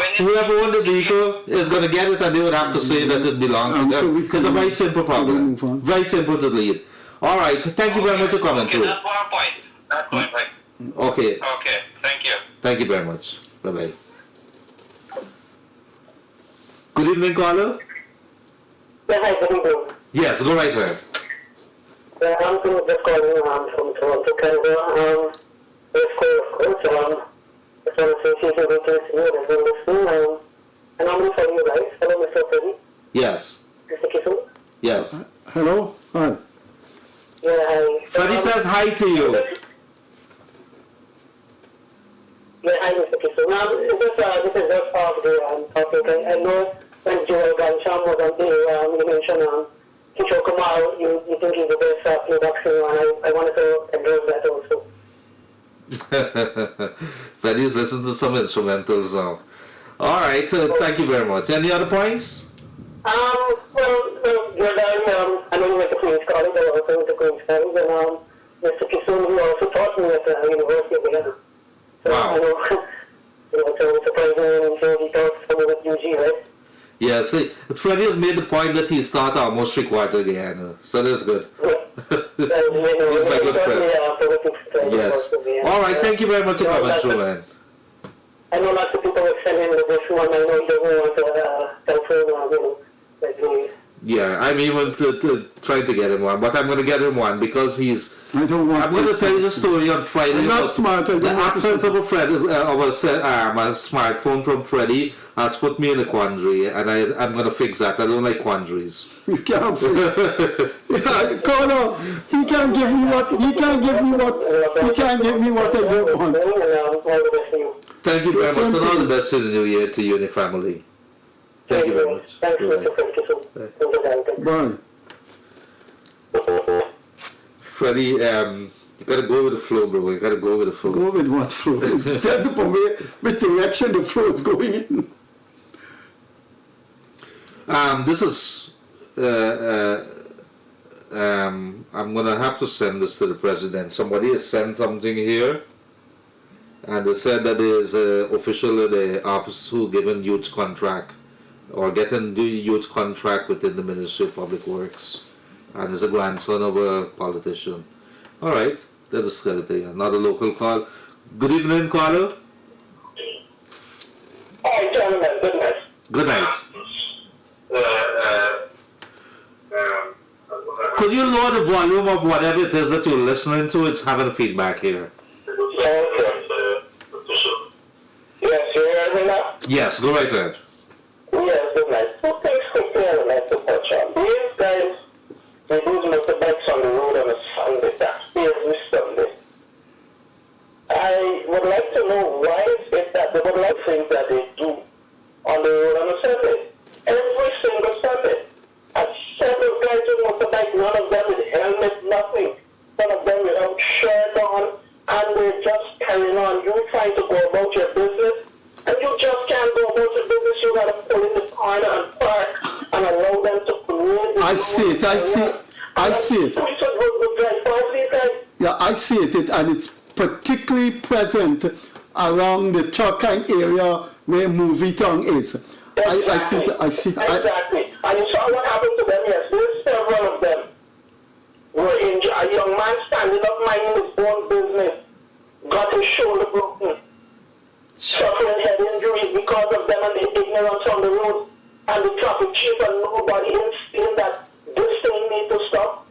owns the vehicle is going to get it, and they would have to say that it belongs to them. It's a very simple problem. Very simple to lead. All right. Thank you very much for coming through. That's one point. That's my point. Okay. Okay. Thank you. Thank you very much. Bye-bye. Good evening, caller. Yeah, hi, good evening. Yes, go right ahead. I'm just calling from Toronto, Canada. Of course, just want to say she's a good to you as well listening. And I'm going to follow you guys. Hello, Mr. Freddie. Yes. Mr. Kissoon. Yes. Hello? Hi. Yeah, hi. Freddie says hi to you. Yeah, hi, Mr. Kissoon. This is just part of the topic. I know when Joel Gancham was on there, you mentioned Kishore Kumar, you think he's the best playback singer, and I wanted to address that also. Freddie's listening to some instrumentals now. All right. Thank you very much. Any other points? Gildarie, I know you went to Queen's College, I also went to Queen's College, and Mr. Kissoon, who also taught me at the University of Guyana. So Wow. I know, so surprising, so he taught someone at UG, right? Yeah, see, Freddie has made the point that he's taught almost 3/4 of Guyana, so that's good. He's my good friend. Yes. All right, thank you very much for coming through, man. I know lots of people are sending this one. I know he doesn't want to telephone or, like me. Yeah, I'm even trying to get him one, but I'm going to get him one because he's... I don't want I'm going to tell you the story on Friday. I'm not about smart. I don't the want to absence of a smartphone from Freddie has put me in a quandary, and I'm going to fix that. I don't like quandaries. You can't fix. Yeah, Connor, he can't give me what I don't want. Thank you very much, Same and all to the you. best in the new year to you and your family. Thank you very much. Thanks, Bye-bye. Mr. Freddie Kissoon. Bye. Freddie, you gotta go with the flow, bro. You gotta go with the flow. Go with what flow? That's the way, which direction the flow is going in. This is. I'm gonna have to send this to the president. Somebody has sent something here, and they said that there is an official in the office who given youth contract or getting the youth contract within the Ministry of Public Works, and is a grandson of a politician. All right, let's just get it here. Another local call. Good evening, caller. Hi, gentlemen. Good night. Good night. Could you lower the volume of whatever it is that you're listening to? It's having feedback here. Yes, you hear me now? Yes, go right ahead. Yes, good night. Two things quickly I would like to touch on. These guys, they do motorbikes on the road on a Sunday. That's every Sunday. I would like to know why is it that they would like things that they do on the road on a Sunday. Every single Sunday. And several guys with motorbikes, none of them with helmets, nothing. None of them without shirt on, and they're just carrying on. You're trying to go about your business, and you just can't go about your business. You got to pull in the corner and park and allow them to create. I see it. I see it. Yeah, I see it, and it's particularly present around the Turkine area where Movie Town is. I see it. Exactly. And you saw what happened to them yesterday. Several of them were injured. A young man standing up minding his own business got his shoulder broken, suffering head injuries because of them and the ignorance on the road and the traffic chief and nobody insisting that this thing needs to stop.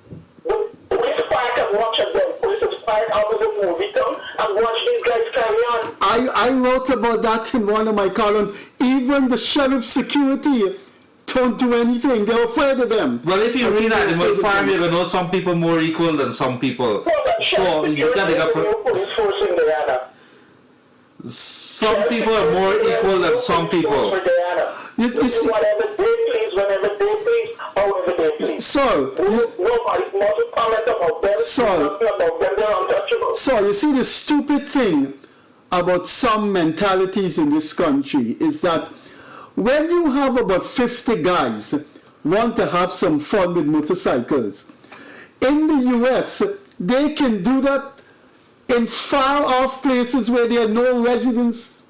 The police park and watch at them. Police park opposite Movie Town and watch these guys carry on. I wrote about that in one of my columns. Even the sheriff security don't do anything. They're afraid of them. Well, if you read Animal Farm, you're going to know some people more equal than some people. So you got to get... Police force in Guyana. Some people are more equal than some people. You see, Whatever they please, whenever they please, however they please. so, Nobody must comment about them. So- Nothing about them. They're untouchable. so you see, the stupid thing about some mentalities in this country is that when you have about 50 guys want to have some fun with motorcycles, in the US, they can do that in far off places where there are no residents,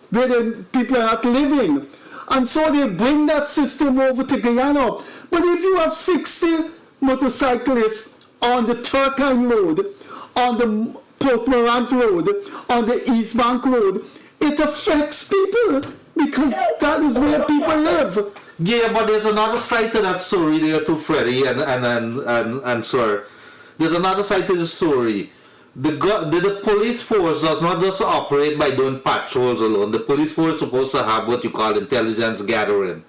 where the people are not living. And so they bring that system over to Guyana. But if you have 60 motorcyclists on the Turkine Road, on the Port Morant Road, on the East Bank Road, it affects people because that is where people live. Yeah, but there's another side to that story there too, Freddie and sir. There's another side to the story. The police force does not just operate by doing patrols alone. The police force is supposed to have what you call intelligence gathering.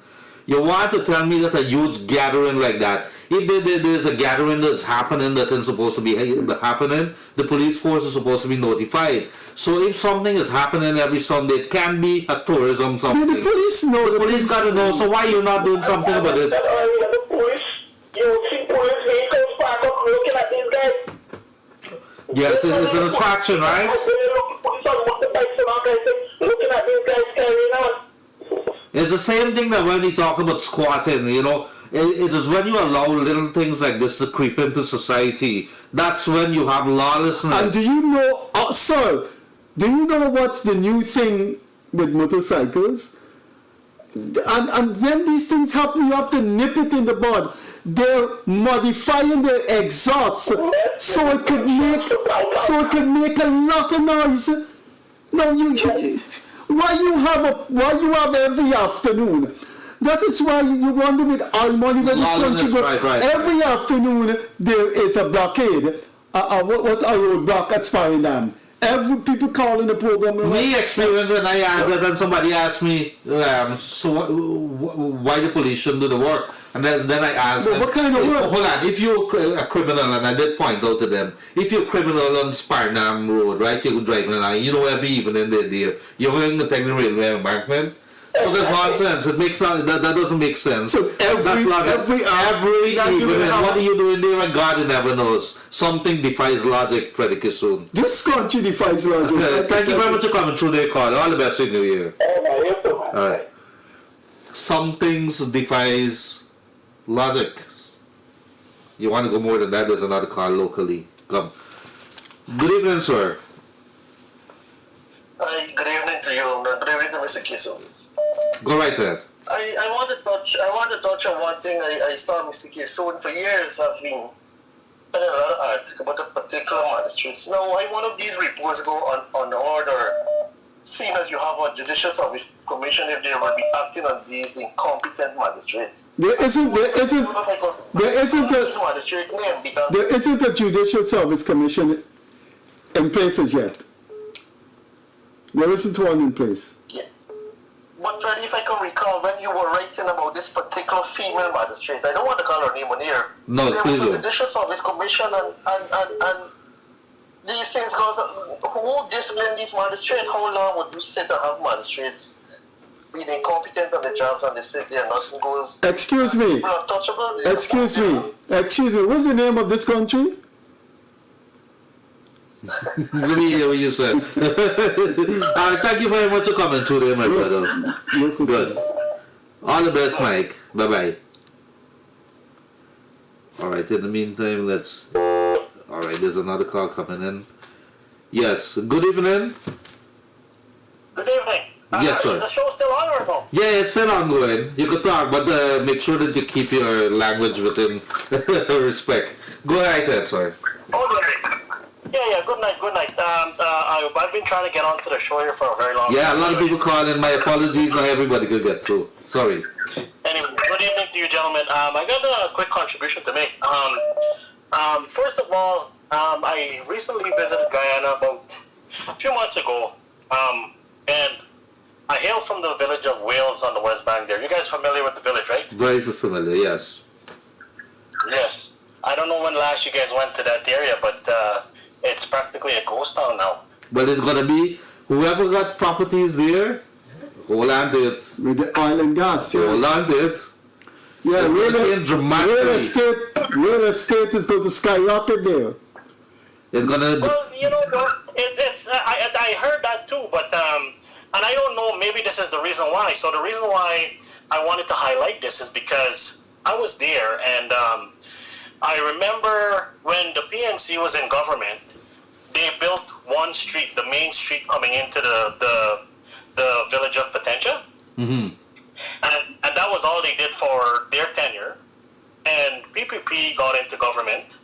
You want to tell me that a huge gathering like that, if there's a gathering that's happening that isn't supposed to be happening, the police force is supposed to be notified. So if something is happening every Sunday, it can be a tourism something. The police know. The police got to know, so why you not doing something about it? The police, you see police vehicles parked up looking at these guys. Yes, it's an attraction, right? Police on motorbikes and all kinds of things, looking at these guys carrying on. It's the same thing that when we talk about squatting, you know, it is when you allow little things like this to creep into society. That's when you have lawlessness. And do you know, sir, do you know what's the new thing with motorcycles? And when these things happen, you have to nip it in the bud. They're modifying the exhaust so it could make a lot of noise. No, why you have every afternoon? That is why you wonder with all money when this country go. Right. Every afternoon there is a blockade, a roadblock at Sparring Dam. Every people calling the program. Me experience when I answered and somebody asked me, so why the police shouldn't do the work? And then I asked them, what kind of work? Hold on, if you're a criminal, and I did point out to them, if you're a criminal on Sparnham Road, right, you're driving along, you know every evening they're there, you're going to take the railway embankment. So that's nonsense. It makes that doesn't make sense. So every evening, what are you doing there? And God never knows. Something defies logic, Freddie Kissoon. This country defies logic. Thank you very much for coming through the call. All the best in New Year. All right. Some things defies logic. You want to go more than that? There's another call locally. Come. Good evening, sir. Hi, good evening to you. Good evening to Mr. Kissoon. Go right ahead. I want to touch on one thing I saw Mr. Kissoon for years has been putting a lot of articles about a particular magistrates. Now, why one of these reports go on order, seeing as you have a judicial service commission, if they will be acting on these incompetent magistrates. There isn't a judicial service commission in place as yet. There isn't one in place. Yeah. But Freddie, if I can recall, when you were writing about this particular female magistrate, I don't want to call her name on here. No, there please was a don't. judicial service commission and these things goes, who disciplined these magistrates? How long would you sit and have magistrates being incompetent on the jobs and they sit there, nothing goes? Excuse me. People are untouchable. Excuse me. What's the name of this country? Let me hear what you said. Thank you very much for coming today, my brother. Good. All the best, Mike. Bye-bye. All right, in the meantime, let's... All right, there's another call coming in. Yes, good evening. Good evening. Yes, sir. Is the show still on or no? Yeah, it's still ongoing. You could talk, but make sure that you keep your language within respect. Go ahead, sir. Okay. Yeah, good night. I've been trying to get onto the show here for a very long time. Yeah, a lot of people call in. My apologies, not everybody could get through. Sorry. Anyway, good evening to you, gentlemen. I got a quick contribution to make. First of all, I recently visited Guyana about a few months ago, and I hail from the village of Wales on the West Bank there. You guys familiar with the village, right? Very familiar, yes. Yes. I don't know when last you guys went to that area, but it's practically a ghost town now. But it's going to be, whoever got properties there, hold on to it. With the oil and gas, yeah. Hold on to it. Yeah, real estate is going to skyrocket there. It's going to... Well, you know, I heard that too, but, and I don't know, maybe this is the reason why. So the reason why I wanted to highlight this is because I was there, and I remember when the PNC was in government, they built one street, the main street coming into the village of Potentia. Mm-hmm. And that was all they did for their tenure. And PPP got into government.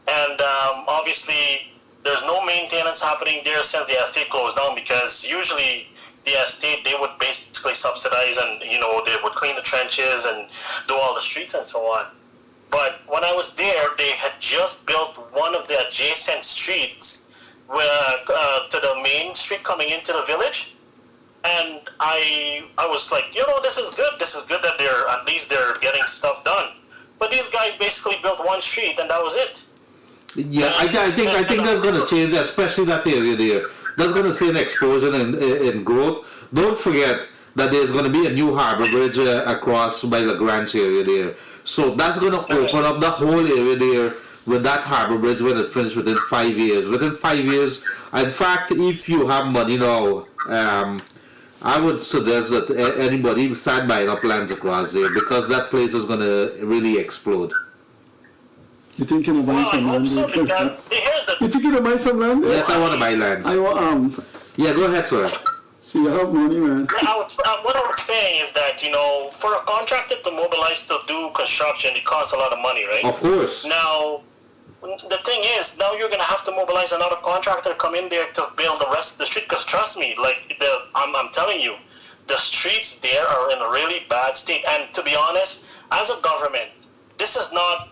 And obviously, there's no maintenance happening there since the estate closed down, because usually the estate, they would basically subsidize and, you know, they would clean the trenches and do all the streets and so on. But when I was there, they had just built one of the adjacent streets to the main street coming into the village. And I was like, you know, this is good. This is good that they're getting stuff done. But these guys basically built one street and that was it. Yeah, I think that's going to change, especially that area there. That's going to see an explosion in growth. Don't forget that there's going to be a new harbor bridge across by La Grange area there. So that's going to open up the whole area there with that harbor bridge when it finishes within 5 years. Within 5 years, in fact, if you have money now, I would suggest that anybody start buying up lands across there because that place is going to really explode. You thinking of buying Well, I some hope land? so there? because here's the You thinking of buying some land? there? Yes, I want to buy lands. I want Yeah, go ahead, sir. see, you have money, man. what I was saying is that, you know, for a contractor to mobilize to do construction, it costs a lot of money, right? Of course. Now, the thing is, now you're going to have to mobilize another contractor to come in there to build the rest of the street. Because trust me, like I'm telling you, the streets there are in a really bad state. And to be honest, as a government, this is not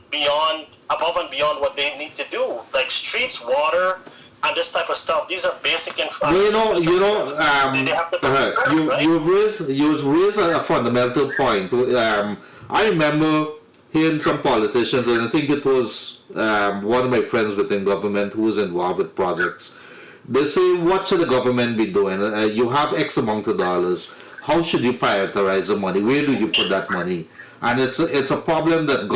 above and beyond what they need to do. Like streets, water, and this type of stuff. These are basic infrastructure. Well, They have to right? you've raised a fundamental point. I remember hearing some politicians, and I think it was one of my friends within government who was involved with projects. They say, what should the government be doing? You have X amount of dollars. How should you prioritize the money? Where do you put that money? And it's a problem that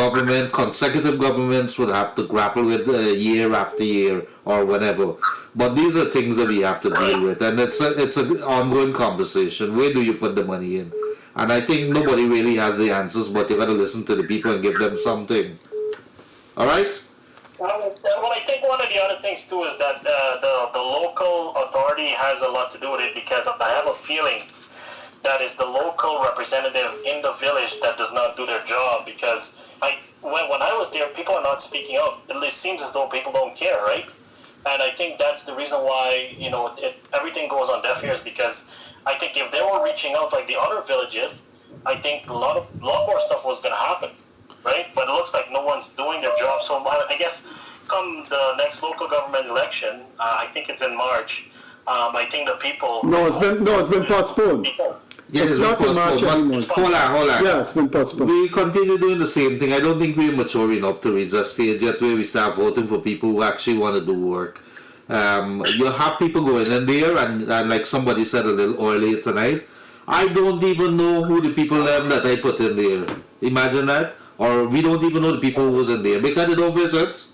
consecutive governments would have to grapple with year after year or whatever. But these are things that we have to deal with, and it's an ongoing conversation. Where do you put the money in? And I think nobody really has the answers, but you got to listen to the people and give them something. All right? Well, I think one of the other things too is that the local authority has a lot to do with it because I have a feeling that is the local representative in the village that does not do their job because when I was there, people are not speaking up. It seems as though people don't care, right? And I think that's the reason why, you know, everything goes on deaf ears because I think if they were reaching out like the other villages, I think a lot more stuff was going to happen, right? But it looks like no one's doing their job. So I guess come the next local government election, I think it's in March. I think the people. No, it's been postponed. Yes, It's not in March anymore. Hold on. Yeah, it's been postponed. We continue doing the same thing. I don't think we're mature enough to reach that stage yet where we start voting for people who actually want to do work. You have people going in there, and like somebody said a little earlier tonight, I don't even know who the people are that I put in there. Imagine that. Or we don't even know the people who was in there because they don't visit.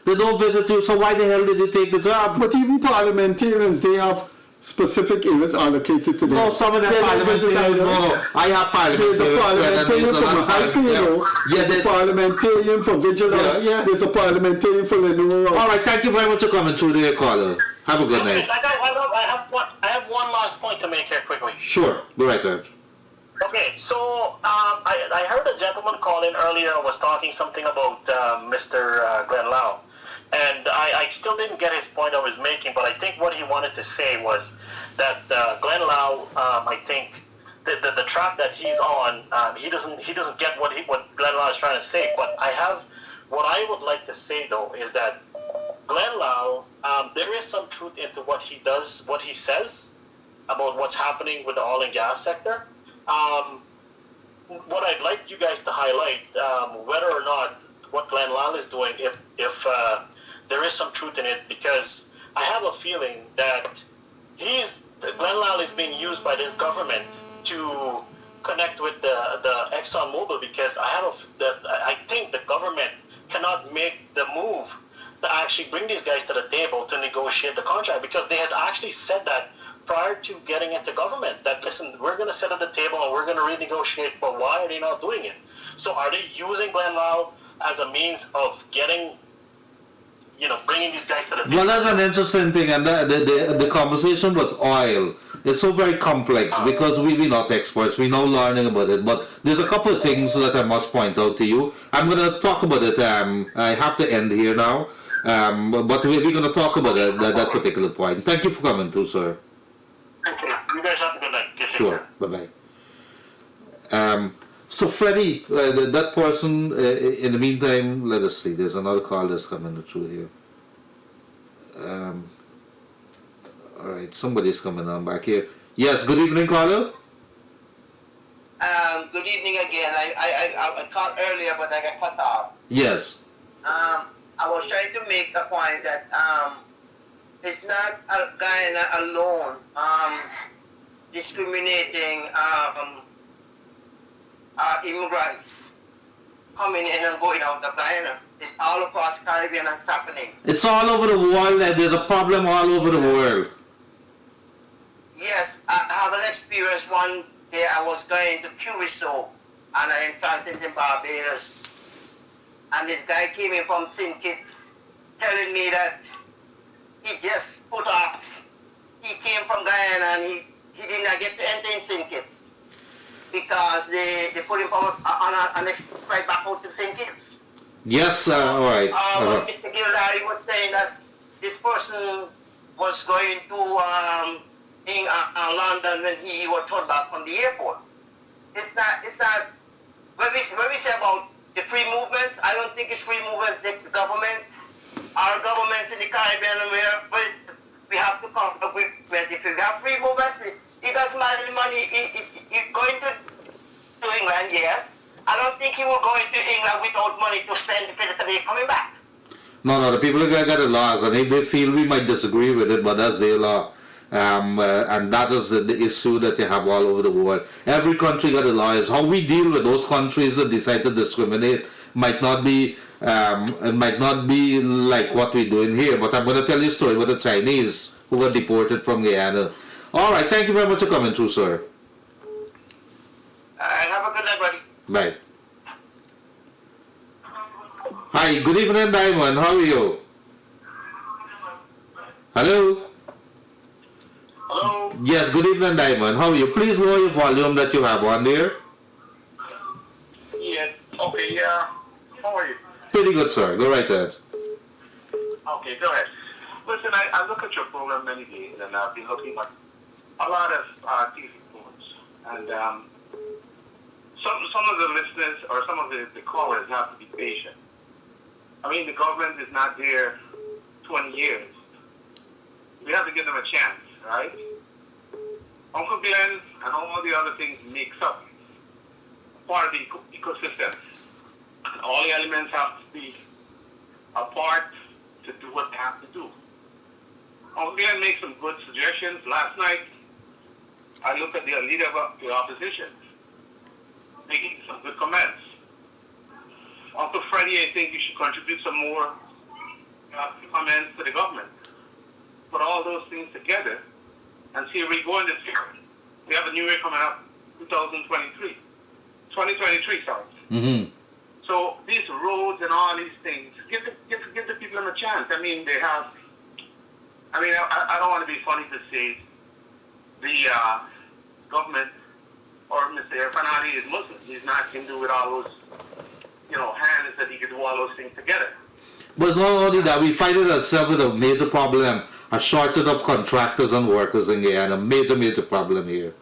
They don't visit you, so why the hell did they take the job? But even parliamentarians, they have specific areas allocated to them. No, some of them They don't visit parliamentarians. either. No, I have There's a parliamentarian parliamentarians. for Mahaika, Yes, there's a parliamentarian for vigilance, Yeah. there's a parliamentarian for Lenore. All right, thank you very much for coming through there, caller. Have a good night. I have one last point to make here quickly. Sure, go right ahead. Okay, so I heard a gentleman call in earlier and was talking something about Mr. Glenn Lau. And I still didn't get his point I was making, but I think what he wanted to say was that Glenn Lau, I think the track that he's on, he doesn't get what Glenn Lau is trying to say. But what I would like to say though is that Glenn Lau, there is some truth into what he does, what he says about what's happening with the oil and gas sector. What I'd like you guys to highlight, whether or not what Glenn Lau is doing, if there is some truth in it, because I have a feeling that Glenn Lau is being used by this government to connect with the Exxon Mobil, because I think the government cannot make the move to actually bring these guys to the table to negotiate the contract, because they had actually said that prior to getting into government, that listen, we're going to sit at the table and we're going to renegotiate, but why are they not doing it? So are they using Glenn Lau as a means of getting, bringing these guys to the table? Well, that's an interesting thing, and the conversation with oil is so very complex because we're not experts, we're now learning about it, but there's a couple of things that I must point out to you. I'm going to talk about it, I have to end here now, but we're going to talk about that particular point. Thank you for coming through, sir. Okay, you guys have a good night. Take Sure, care. bye-bye. So Freddie, that person, in the meantime, let us see, there's another call that's coming through here. Alright, somebody's coming on back here. Yes, good evening, caller. Good evening again. I called earlier, but I got cut off. Yes. I was trying to make a point that it's not Guyana alone discriminating immigrants coming in and going out of Guyana. It's all across Caribbean that's happening. It's all over the world, and there's a problem all over the world. Yes, I have an experience. One day I was going to Curacao and I encountered in Barbados. And this guy came in from St. Kitts telling me that he just put off. He came from Guyana and he did not get to enter in St. Kitts because they put him on an express flight back out to St. Kitts. Yes, all right. But Mr. Gildarie was saying that this person was going to London when he was turned back from the airport. It's not when we say about the free movements, I don't think it's free movements. The our governments in the Caribbean, we have to come up with, if we have free movements, it doesn't matter the money. He's going to England, yes. I don't think he will go into England without money to spend for the day coming back. No, the people got the laws, and if they feel we might disagree with it, but that's their law. And that is the issue that you have all over the world. Every country got a law. It's how we deal with those countries that decide to discriminate might not be like what we're doing here. But I'm going to tell you a story about the Chinese who were deported from Guyana. All right, thank you very much for coming through, sir. Have a good night, buddy. Bye. Hi, good evening, Diamond. How are you? Hello? Hello? Yes, good evening, Diamond. How are you? Please lower your volume that you have on there. Yes. Okay, yeah. How are you? Pretty good, sir. Go right ahead. Okay, go ahead. Listen, I look at your program many days, and I've been looking at a lot of TV programs. And some of the listeners or some of the callers have to be patient. I mean, the government is not there 20 years. We have to give them a chance, right? Uncle Glenn and all the other things makes up part of the ecosystem. And all the elements have to be a part to do what they have to do. Uncle Glenn makes some good suggestions. Last night, I looked at the leader of the opposition, making some good comments. Uncle Freddie, I think you should contribute some more comments to the government. Put all those things together and see where we go in this year. We have a new year coming up, 2023. 2023, sorry. Mm-hmm. So these roads and all these things, give the people a chance. I mean, they have, I don't want to be funny to say the government or Mr. Irfan Ali is Muslim. He's not Hindu with all those, hands that he could do all those things together. But it's not only that, we find it ourselves with a major problem, a shortage of contractors and workers in Guyana. Major problem here.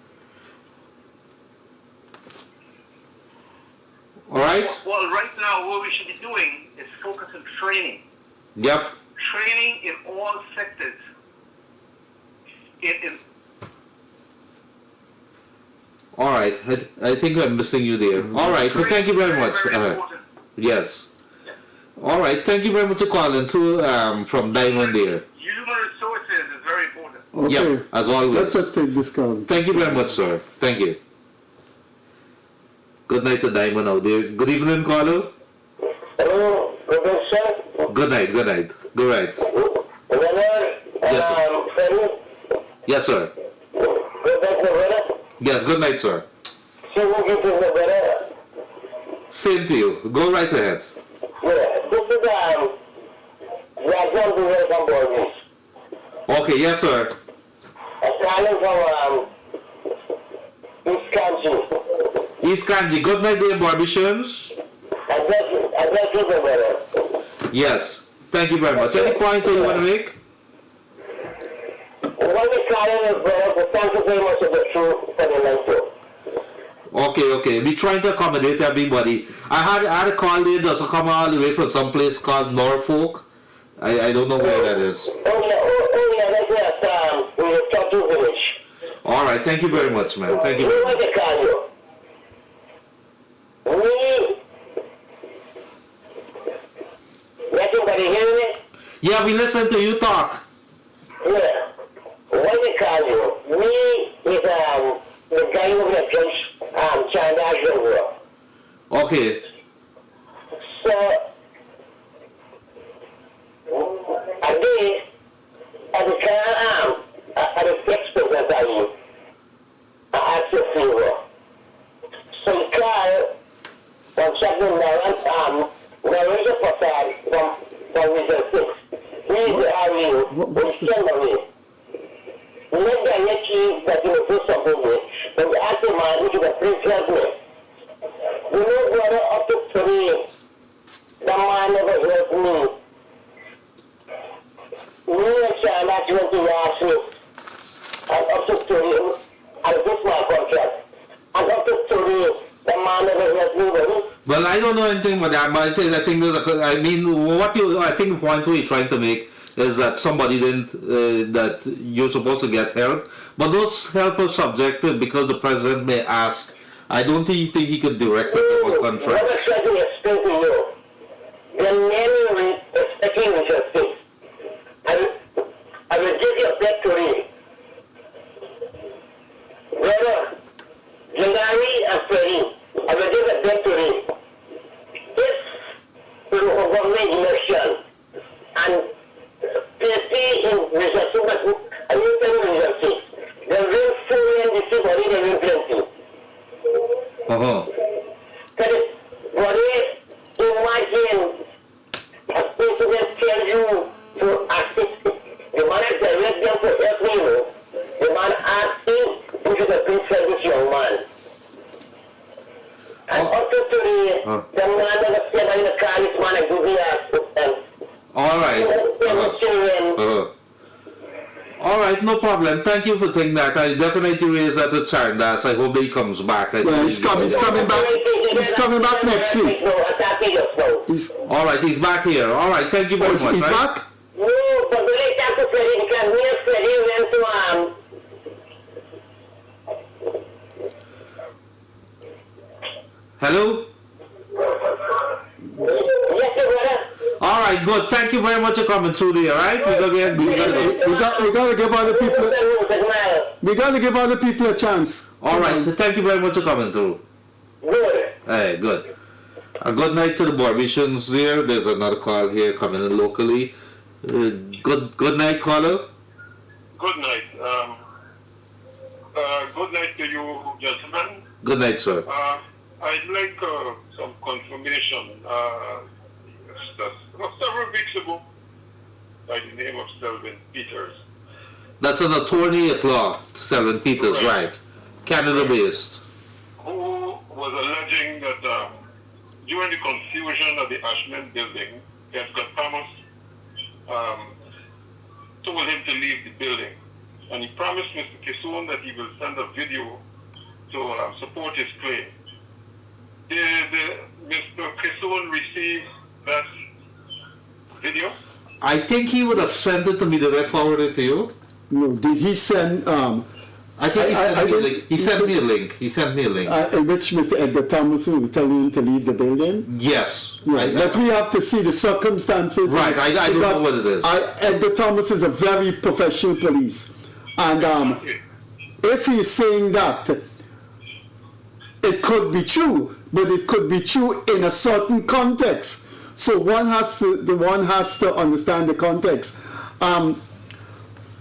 All right? Well, right now, what we should be doing is focus on training. Yep. Training in all sectors. All right. I think I'm missing you there. All right. So thank you very much. Yes. Yeah. All right. Thank you very much for calling through from Diamond there. Human resources is very important. Okay. Yep, as always. Let's just take this call. Thank you very much, sir. Thank you. Good night to Diamond out there. Good evening, caller. Hello, good night, sir. Good night. Go right. Good night, Yes, sir. Freddie. Yes, sir. Good night, my brother. Yes, good night, sir. See you again, my brother. Same to you. Go right ahead. Yeah, this is yeah, John here from Guyanese. Okay, yes, sir. I'm calling from East Country. East Kanji, good night, dear Barbicians. I just you, my brother. Yes. Thank you very much. Any points that you want to make? What we calling is, brother, thank you very much for the truth for the mentor. Okay. We trying to accommodate everybody. I had a call there just to come all the way from some place called Norfolk. I don't know where that is. Oh yeah, that's that, in the Tattoo Village. All right. Thank you very much, man. Thank you. What they call you? Everybody hear me? Yeah, we listen to you talk. Yeah. What they call you? Me is the guy who replaced China War. Okay. So again, at the time, at the expert that I Let the achieve that you do something with. But we ask the man, which is a free judgment. You know, brother, up to today, the man never heard me. Me and Sean actually went to ask me. And up to today, I just my contract. And up to today, the man never heard me, buddy. Well, I don't know anything about that, but I think I think the point we're trying to make is that somebody didn't, that you're supposed to get help, but those help are subjective because the president may ask. I don't think he could direct it to a contract. What I'm trying to explain to you, there are many expecting with your things. I will give you a back to read. Brother, Gildarie and Freddie, I will give a back to read. If the government election and PSP in Regency, I will tell you Regency, they will fully and deceive body, they will plenty. Because what if imagine a president tell you to assist the man direct them to help me, the man asking you to please help this young man. And also today, the man never said in the car, this man I do the assistance. All right. All right, no problem. Thank you for taking that. I definitely raise that with Chandas. I hope he comes back. Yeah, he's coming back. He's coming back next week. All right, he's back here. All right, thank you very much. He's back? No, but when I talk to Freddie, because me and Freddie went to Hello? yes, brother. All right, good. Thank you very much for coming through there, all right? We gotta give other people. We gotta give other people a chance. All right, so thank you very much for coming through. Good. Hey, good. A good night to the Barbicians there. There's another call here coming in locally. Good night, caller. Good night. Good night to you, gentlemen. Good night, sir. I'd like some confirmation. Several weeks ago, by the name of Selvin Peters. That's an attorney at law, Selvin Peters, right? Canada-based. Who was alleging that during the confusion of the Ashman building, Edgar Thomas told him to leave the building. And he promised Mr. Kissoon that he will send a video to support his claim. Did Mr. Kissoon receive that video? I think he would have sent it to me. Did I forward it to you? No, did he send? I think he sent me a link. He sent me a link. In which Mr. Edgar Thomas was telling him to leave the building? Yes. Right. But we have to see the circumstances. Right, I don't know what it is. Edgar Thomas is a very professional police. And if he's saying that, it could be true, but it could be true in a certain context. So one has to understand the context.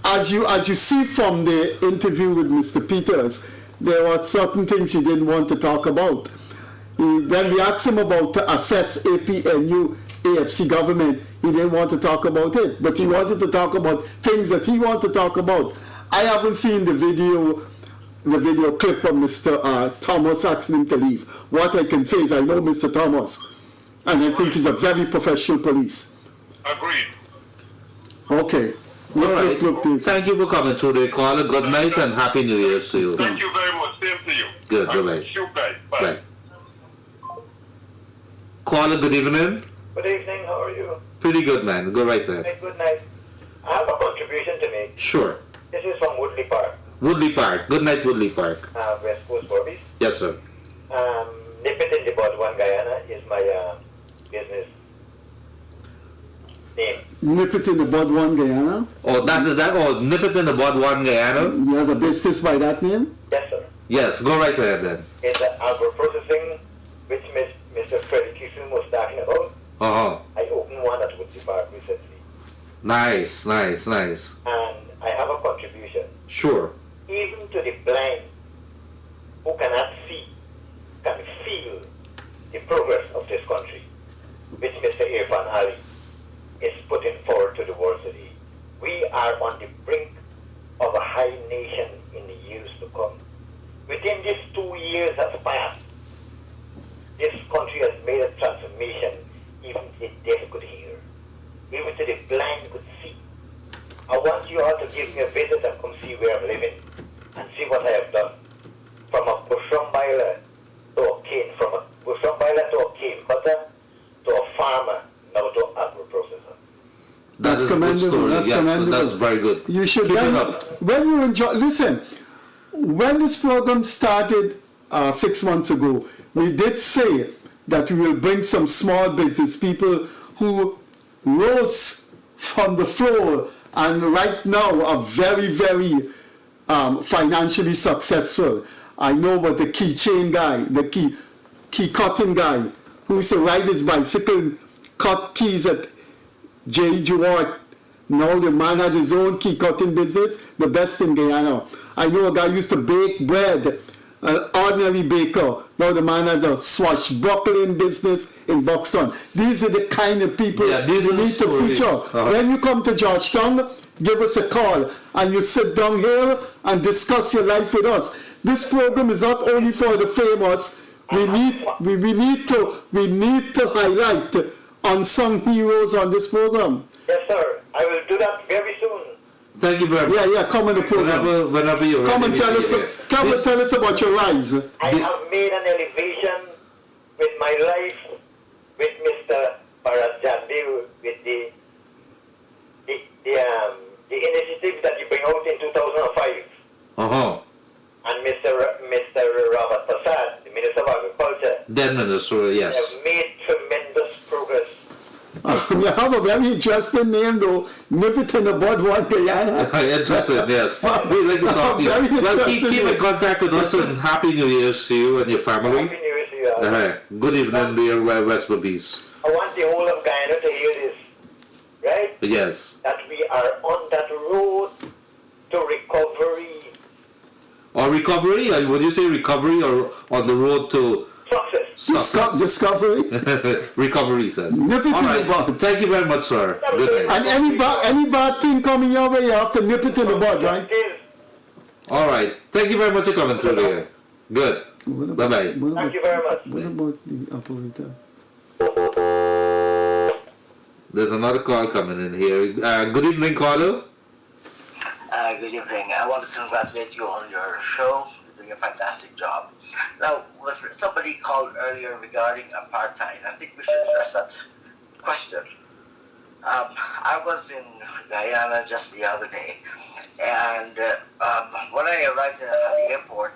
As you see from the interview with Mr. Peters, there were certain things he didn't want to talk about. When we asked him about to assess APNU, AFC government, he didn't want to talk about it, but he wanted to talk about things that he wanted to talk about. I haven't seen the video clip of Mr. Thomas asking him to leave. What I can say is I know Mr. Thomas, and I think he's a very professional police. Agreed. Okay. All right. Thank you for coming through the call. A good night and Happy New Year to you. Thank you very much. Same to you. Good. Bye-bye. Bye. Caller, good evening. Good evening, how are you? Pretty good, man. Go right ahead. Good night. I have a contribution to make. Sure. This is from Woodley Park. Woodley Park. Good night, Woodley Park. West Coast Barbies. Yes, sir. Nip it in the bud, one Guyana is my business name. Nip it in the bud, one Guyana? Oh, nip it in the bud, one Guyana? He has a business by that name? Yes, sir. Yes, go right ahead then. In the agro-processing, which Mr. Freddie Kissoon was talking about, I opened one at Woodley Park recently. Nice. And I have a contribution. Sure. Even to the blind who cannot see, can feel the progress of this country, which Mr. Irfan Ali is putting forward to the world today. We are on the brink of a high high nation in the years to come. Within these 2 years has passed, this country has made a transformation even the deaf could hear, even to the blind could see. I want you all to give me a visit and come see where I'm living and see what I have done. From a bushumbiler to a cane, from a bushumbiler to a cane cutter to a farmer, now to an agro-processor. That's That is a good commendable. story. That's Yes, commendable. that's very good. You should Keep it then, up. when you enjoy. Listen, when this program started 6 months ago, we did say that we will bring some small business people who rose from the floor and right now are very, very financially successful. I know about the keychain guy, the key cutting guy, who used to ride his bicycle, cut keys at J. Jewart. Now the man has his own key cutting business, the best in Guyana. I know a guy used to bake bread, an ordinary baker. Now the man has a swashbuckling business in Buxton. These are the kind of people these you are the need to stories. feature. Uh-huh. When you come to Georgetown, give us a call and you sit down here and discuss your life with us. This program is not only for the famous. We need to highlight unsung heroes on this program. Yes, sir. I will do that very soon. Thank you very much. Yeah, come on the program. Whenever you're Come ready, and tell we'll us. be here. Come and tell us about your rise. I have made an elevation with my life with Mr. Barajande with the initiative that you bring out in 2005. Uh-huh. And Mr. Robert Prasad, the Minister of Agriculture, Then Minister, yes. have made tremendous progress. You have a very interesting name though. Nip it in the bud, one Guyana. Interesting, yes. We'd like to talk to you. Very Well, keep interesting. in contact with us and Happy New Year's to you and your family. Happy New Year to you all. Good evening, dear West Berbice. I want the whole of Guyana to hear this, right? Yes. That we are on that road to recovery. Or recovery? Would you say recovery or on the road to Success. Discovery. recovery, says. Nip it All in right. the bud. Thank you very much, sir. Good night. And any bad thing coming your way, you have to nip it in the bud, right? All right. Thank you very much for coming through there. Good. Bye-bye. Thank you very much. What about the operator? There's another call coming in here. Good evening, caller. Good evening. I want to congratulate you on your show. You're doing a fantastic job. Now, somebody called earlier regarding apartheid. I think we should address that question. I was in Guyana just the other day, and when I arrived at the airport,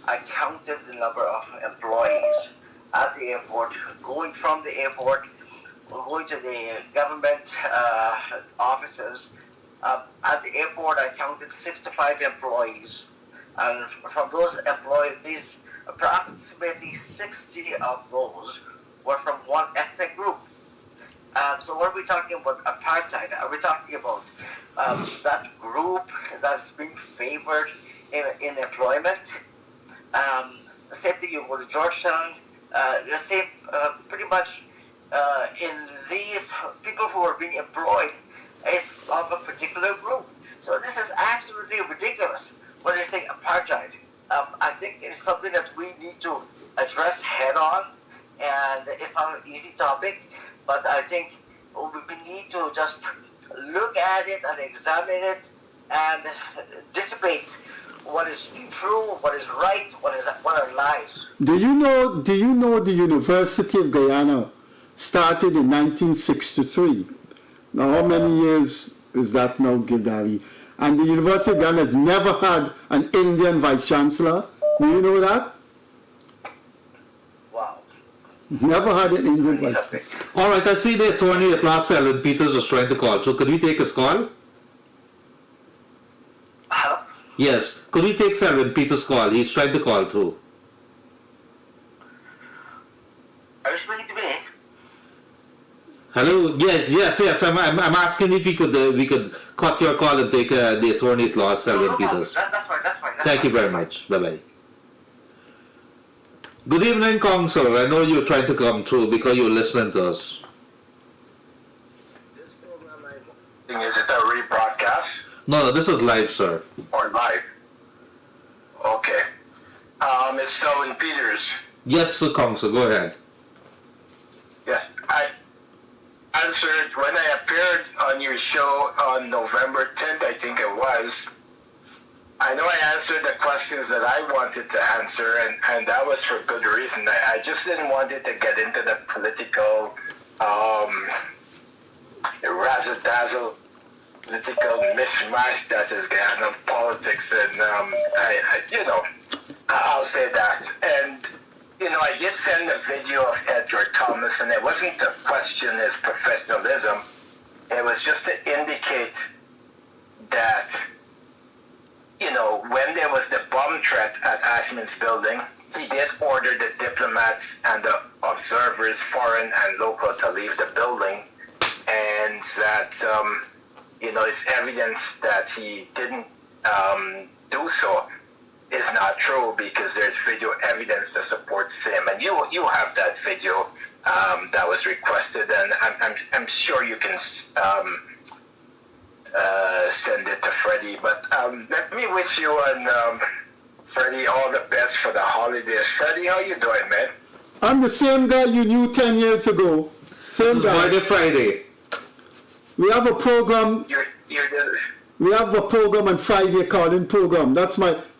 I counted the number of employees at the airport, going from the airport, going to the government offices. At the airport, I counted 65 employees, and from those employees, approximately 60 of those were from one ethnic group. So when we're talking about apartheid, are we talking about that group that's being favored in employment? The same thing, you go to Georgetown, the same, pretty much in these people who are being employed is of a particular group. So this is absolutely ridiculous when they say apartheid. I think it's something that we need to address head on, and it's not an easy topic, but I think we need to just look at it and examine it and dissipate what is true, what is right, what are lies. Do you know the University of Guyana started in 1963? Now, how many years is that now, Gildarie? And the University of Guyana has never had an Indian vice-chancellor. Do you know that? Wow. Never had an Indian vice. All right, I see the attorney at last, Selwyn Peters, is trying to call. So could we take his call? Hello? Yes. Could we take Selwyn Peters' call? He's trying to call through. Are you speaking to me? Hello. Yes. I'm asking if we could cut your call and take the attorney at law, Selwyn Peters. That's fine. Thank you very much. Bye bye. Good evening, Council. I know you're trying to come through because you're listening to us. Is it a rebroadcast? No, this is live, sir. Or live? Okay. It's Selwyn Peters. Yes, Sir Council, go ahead. Yes, I answered when I appeared on your show on November 10th, I think it was. I know I answered the questions that I wanted to answer, and that was for good reason. I just didn't want it to get into the political razzle-dazzle, political mishmash that is Guyana politics, and I'll say that. And I did send a video of Edgar Thomas, and it wasn't to question his professionalism. It was just to indicate that, when there was the bomb threat at Ashman's building, he did order the diplomats and the observers, foreign and local, to leave the building, and that, it's evidence that he didn't do so is not true, because there's video evidence that supports him, and you have that video that was requested, and I'm sure you can send it to Freddie. But let me wish you and Freddie all the best for the holidays. Freddie, how you doing, man? I'm the same guy you knew 10 years ago. Same guy. Friday. We have a program. We have a program on Friday, a calling program.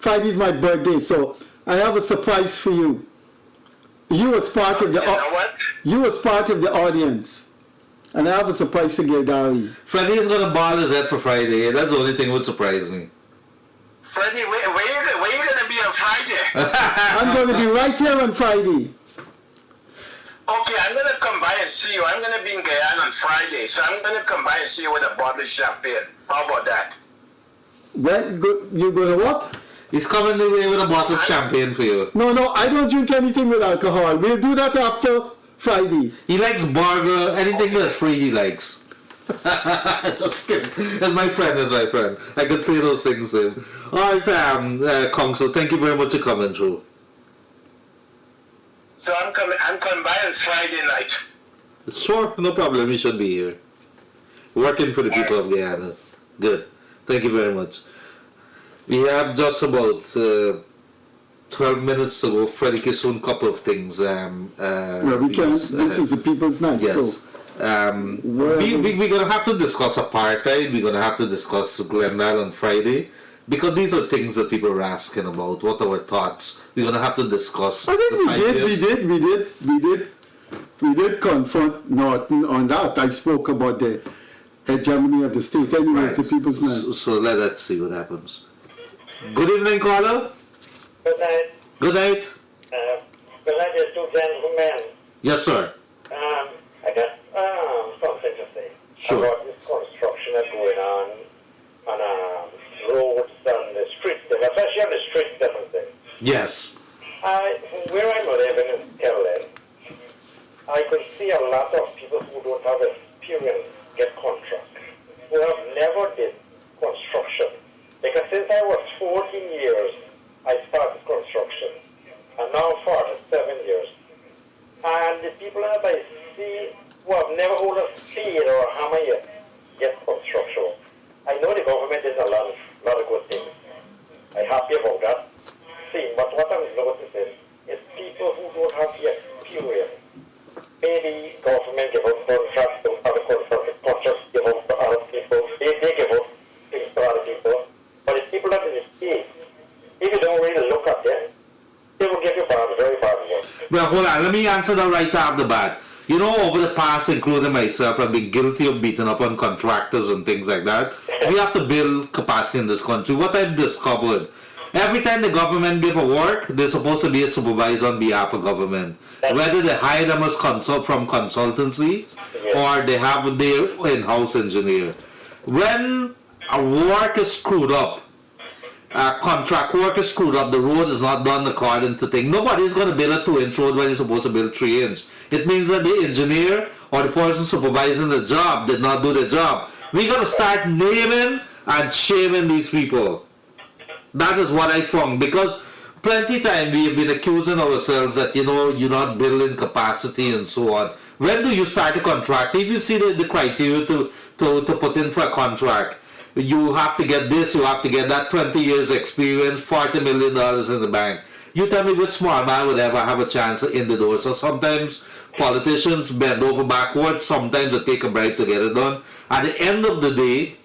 Friday's my birthday, so I have a surprise for you. You was part of the You was part of the audience. And I have a surprise to Gildarie. Freddie is gonna ball his head for Friday. That's the only thing that would surprise me. Freddie, where you gonna be on Friday? I'm gonna be right here on Friday. Okay, I'm going to come by and see you. I'm going to be in Guyana on Friday, so I'm going to come by and see you with a bottle of champagne. How about that? You going to what? He's coming away with a bottle of champagne for you. No, I don't drink anything with alcohol. We'll do that after Friday. He likes burger, anything that's free he likes. Just kidding. That's my friend. I could say those things to him. Alright, Council, thank you very much for coming through. So I'm coming by on Friday night. Sure, no problem. You should be here. Working for the people of Guyana. Good. Thank you very much. We have just about 12 minutes to go. Freddie Kissoon, couple of things. We can. This is the people's night. Yes. So, we're going to have to discuss apartheid. We're going to have to discuss Glendale on Friday. Because these are things that people are asking about. What are our thoughts? We're going to have to discuss. I think we did confront Norton on that. I spoke about the hegemony of the state. Anyway, it's the people's night. So let's see what happens. Good evening, caller. Good night. Good night. Good night, you two gentlemen. Yes, sir. I got something to say. Sure. About this construction that's going on roads and the streets, especially on the streets, different things. Yes. Where I'm living in Caroline, I could see a lot of people who don't have experience get contracts, who have never did construction. Because since I was 14 years, I started construction, and now 47 years. And the people that I see who have never hold a spade or a hammer yet get construction. I know the government is a lot of good things. I'm happy about that. See, but what I'm noticing is people who don't have the experience. Maybe government give out contracts to other contracts give out to other people. They give out things to other people. But the people that in the state, if you don't really look at them, they will give you very bad work. Well, hold on. Let me answer that right off the bat. Over the past, including myself, I've been guilty of beating up on contractors and things like that. We have to build capacity in this country. What I've discovered, every time the government give a work, there's supposed to be a supervisor on behalf of government. Whether they hire them as from consultancy or they have their in-house engineer. When a work is screwed up, contract work is screwed up, the road is not done according to thing. Nobody's going to build a 2-inch road when you're supposed to build 3-inch. It means that the engineer or the person supervising the job did not do the job. We're going to start naming and shaming these people. That is what I found. Because plenty of time we have been accusing ourselves that, you're not building capacity and so on. When do you start a contract? If you see the criteria to put in for a contract, you have to get this, you have to get that, 20 years experience, $40 million in the bank. You tell me which small man would ever have a chance in the door. So sometimes politicians bend over backwards, sometimes they take a bribe to get it done. At the end of the day,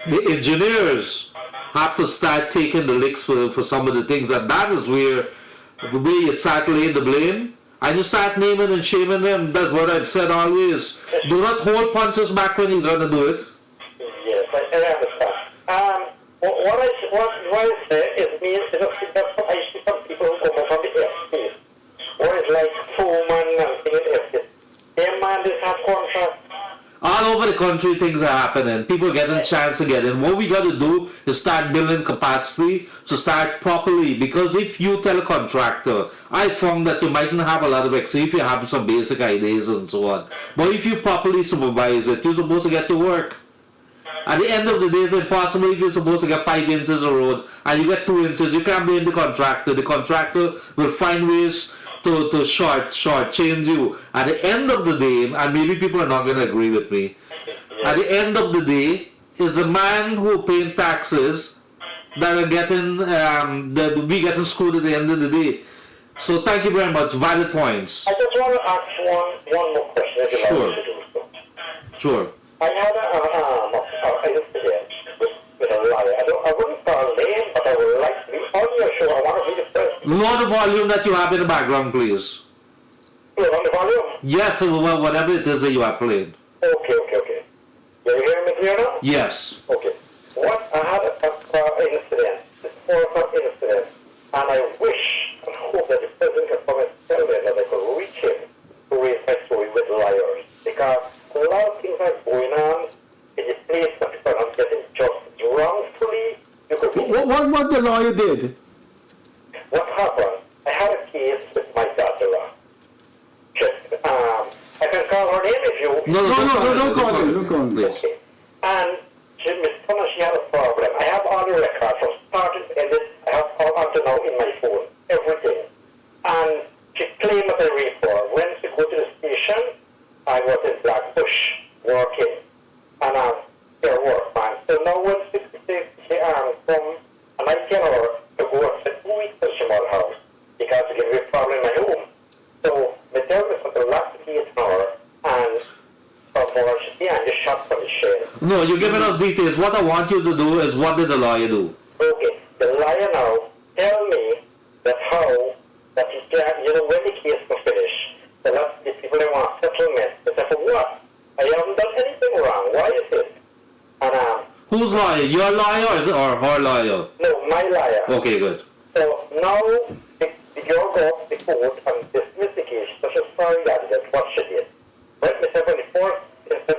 the engineers have to start taking the licks for some of the things, and that is where you start laying the blame, and you start naming and shaming them. That's what I've said always. Do not hold punches back when you're going to do it. Yes, I understand. What I say is I see some people who come from the FP, or it's like Foreman and things like this. Their man just have contracts. All over the country, things are happening. People are getting a chance to get in. What we got to do is start building capacity to start properly. Because if you tell a contractor, I found that you mightn't have a lot of experience if you have some basic ideas and so on. But if you properly supervise it, you're supposed to get your work. At the end of the day, it's impossible if you're supposed to get 5 inches of road and you get 2 inches. You can't blame the contractor. The contractor will find ways to short-change you. At the end of the day, and maybe people are not going to agree with me, at the end of the day, is the man who paying taxes that are getting, that we getting screwed at the end of the day. So thank you very much. Valid points. I just want to ask one more question, if you allow me to do so. Sure. I had an incident with a liar. I wouldn't call a name, but I would like to be on your show. I want to read the first. Lower the volume that you have in the background, please. On the volume? Yes, whatever it is that you are playing. Okay. You hearing me clear now? Yes. Okay. I had an incident, this horrible incident, and I wish and hope that the president can come and tell me that I could reach him to raise my story with liars. Because a lot of things are going on in the place that people are not getting justice wrongfully. What the lawyer did? What happened? I had a case with my daughter. I can call her name if you... No, don't call her. Okay. And she had a problem. I have all the records from starting to end. I have all up to now in my phone. Everything. And she claimed that I raped her. When she go to the station, I was in Blackbush working. And their work, man. So now when she come, and I tell her to go and spend 2 weeks in Shamal house because she gave me a problem in my home. So they tell me for the last case her and for she and just shot for the shell. No, you're giving us details. What I want you to do is, what did the lawyer do? Okay, the lawyer now tell me that how that he can, when the case will finish, the people they want settlement. They say, for what? I haven't done anything wrong. Why is it? And whose lawyer? Your lawyer or her lawyer? No, my lawyer. Okay, good. So now the girl got the court and dismissed the case. So she's sorry that that's what she did. But Mr. 24,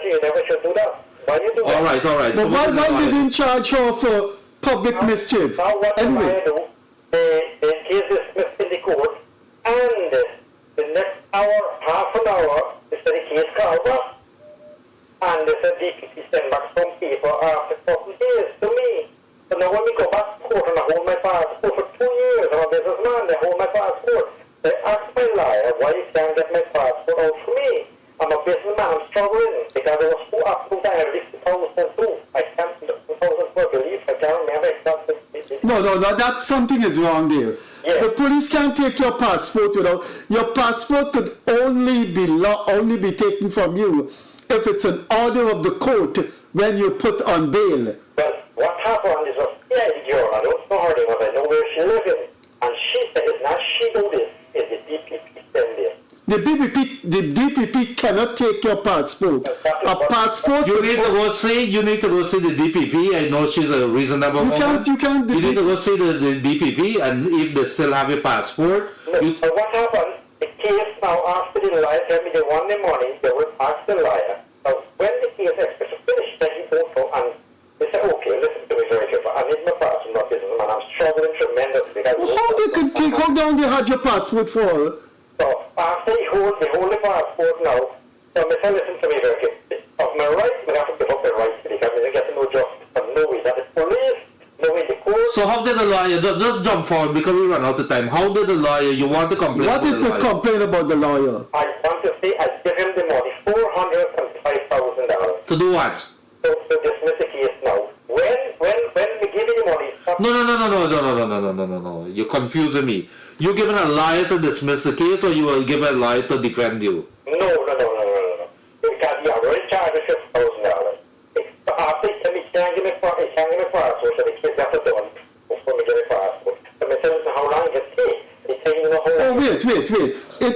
you never should do that. Why you do that? All right. But why they didn't charge her for public mischief? Now what the lawyer do? The case is dismissed in the court, and the next hour, half an hour, they said the case called up. And they said DPP sent back some paper after a couple of days to me. So now when we go back to court and I hold my passport for 2 years, I'm a businessman, they hold my passport. They asked my lawyer why he can't get my passport out for me. I'm a businessman, I'm struggling because I was so absolute I lived 2002. I can't, 2004, I believe, I can't remember exactly. No, that something is wrong there. Yes. The police can't take your passport without, your passport could only be taken from you if it's an order of the court when you put on bail. Well, what happened is a scared girl, I don't know her name, but I know where she living. And she said it's not she do this, it's the DPP send this. The DPP cannot take your passport. A passport. You need to go see the DPP. I know she's a reasonable woman. You can't. You need to go see the DPP, and if they still have your passport. No, so what happened? The case now after the lawyer tell me they want the money, they will ask the lawyer. Now when the case expects to finish, then he goes to and they say, okay, listen to me very carefully. I need my passport, not businessman. I'm struggling tremendously. How long you had your passport for? So after he hold the passport now, so they say, listen to me very carefully. Of my rights, I have to give up my rights because I get no justice from no way. That is police, no way the court. So how did the lawyer, just jump forward because we run out of time. How did the lawyer, you want to complain What is the complaint about the lawyer? I want to say I give him the money, $405,000. To do what? To dismiss the case now. No. You're confusing me. You're giving a lawyer to dismiss the case, or you will give a lawyer to defend you? No. Because you already charged $6,000. After he can't give me passport, so the kids have to done before me get a passport. So I said, how long it take? It's taking the whole... Oh, wait.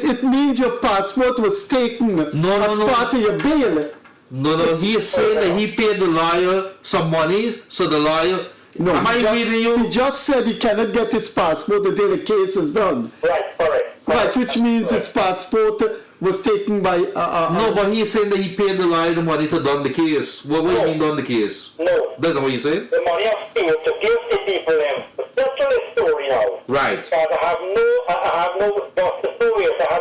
It means your passport was taken as part of your bail. No. He is saying that he paid the lawyer some money, so the lawyer... No, Am I reading you? He just said he cannot get his passport until the case is done. Right, correct. Right, which means his passport was taken by... No, but he's saying that he paid the lawyer the money to done the case. What do you mean done the case? No. That's not what you say? The money I've paid to give the people them. Let's tell the story now. Right. Because I have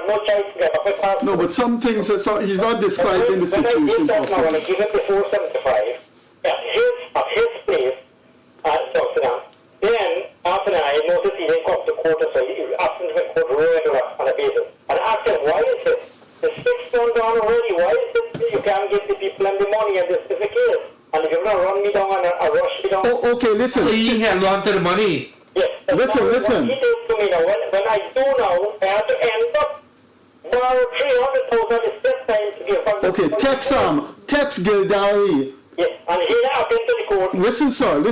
no choice to get up my passport. No, but some things, he's not describing the situation When I did that now, when I properly. give it before 75, at his place, at Johnson, then after that I noticed he didn't come to court, so he asked him to court regular on a basis. And I asked him, why is it? The 6 months down already, why is it you can't give the people them the money and this is the case? And if you're going to run me down and rush me down... Oh, okay, listen. So he held on to the money? Yes. Listen. What he did to me now, when I do now, I have to end up borrow 300,000 is this time to give back. Okay, text Gildarie. Yes, and here I've been to the court. Listen, sir,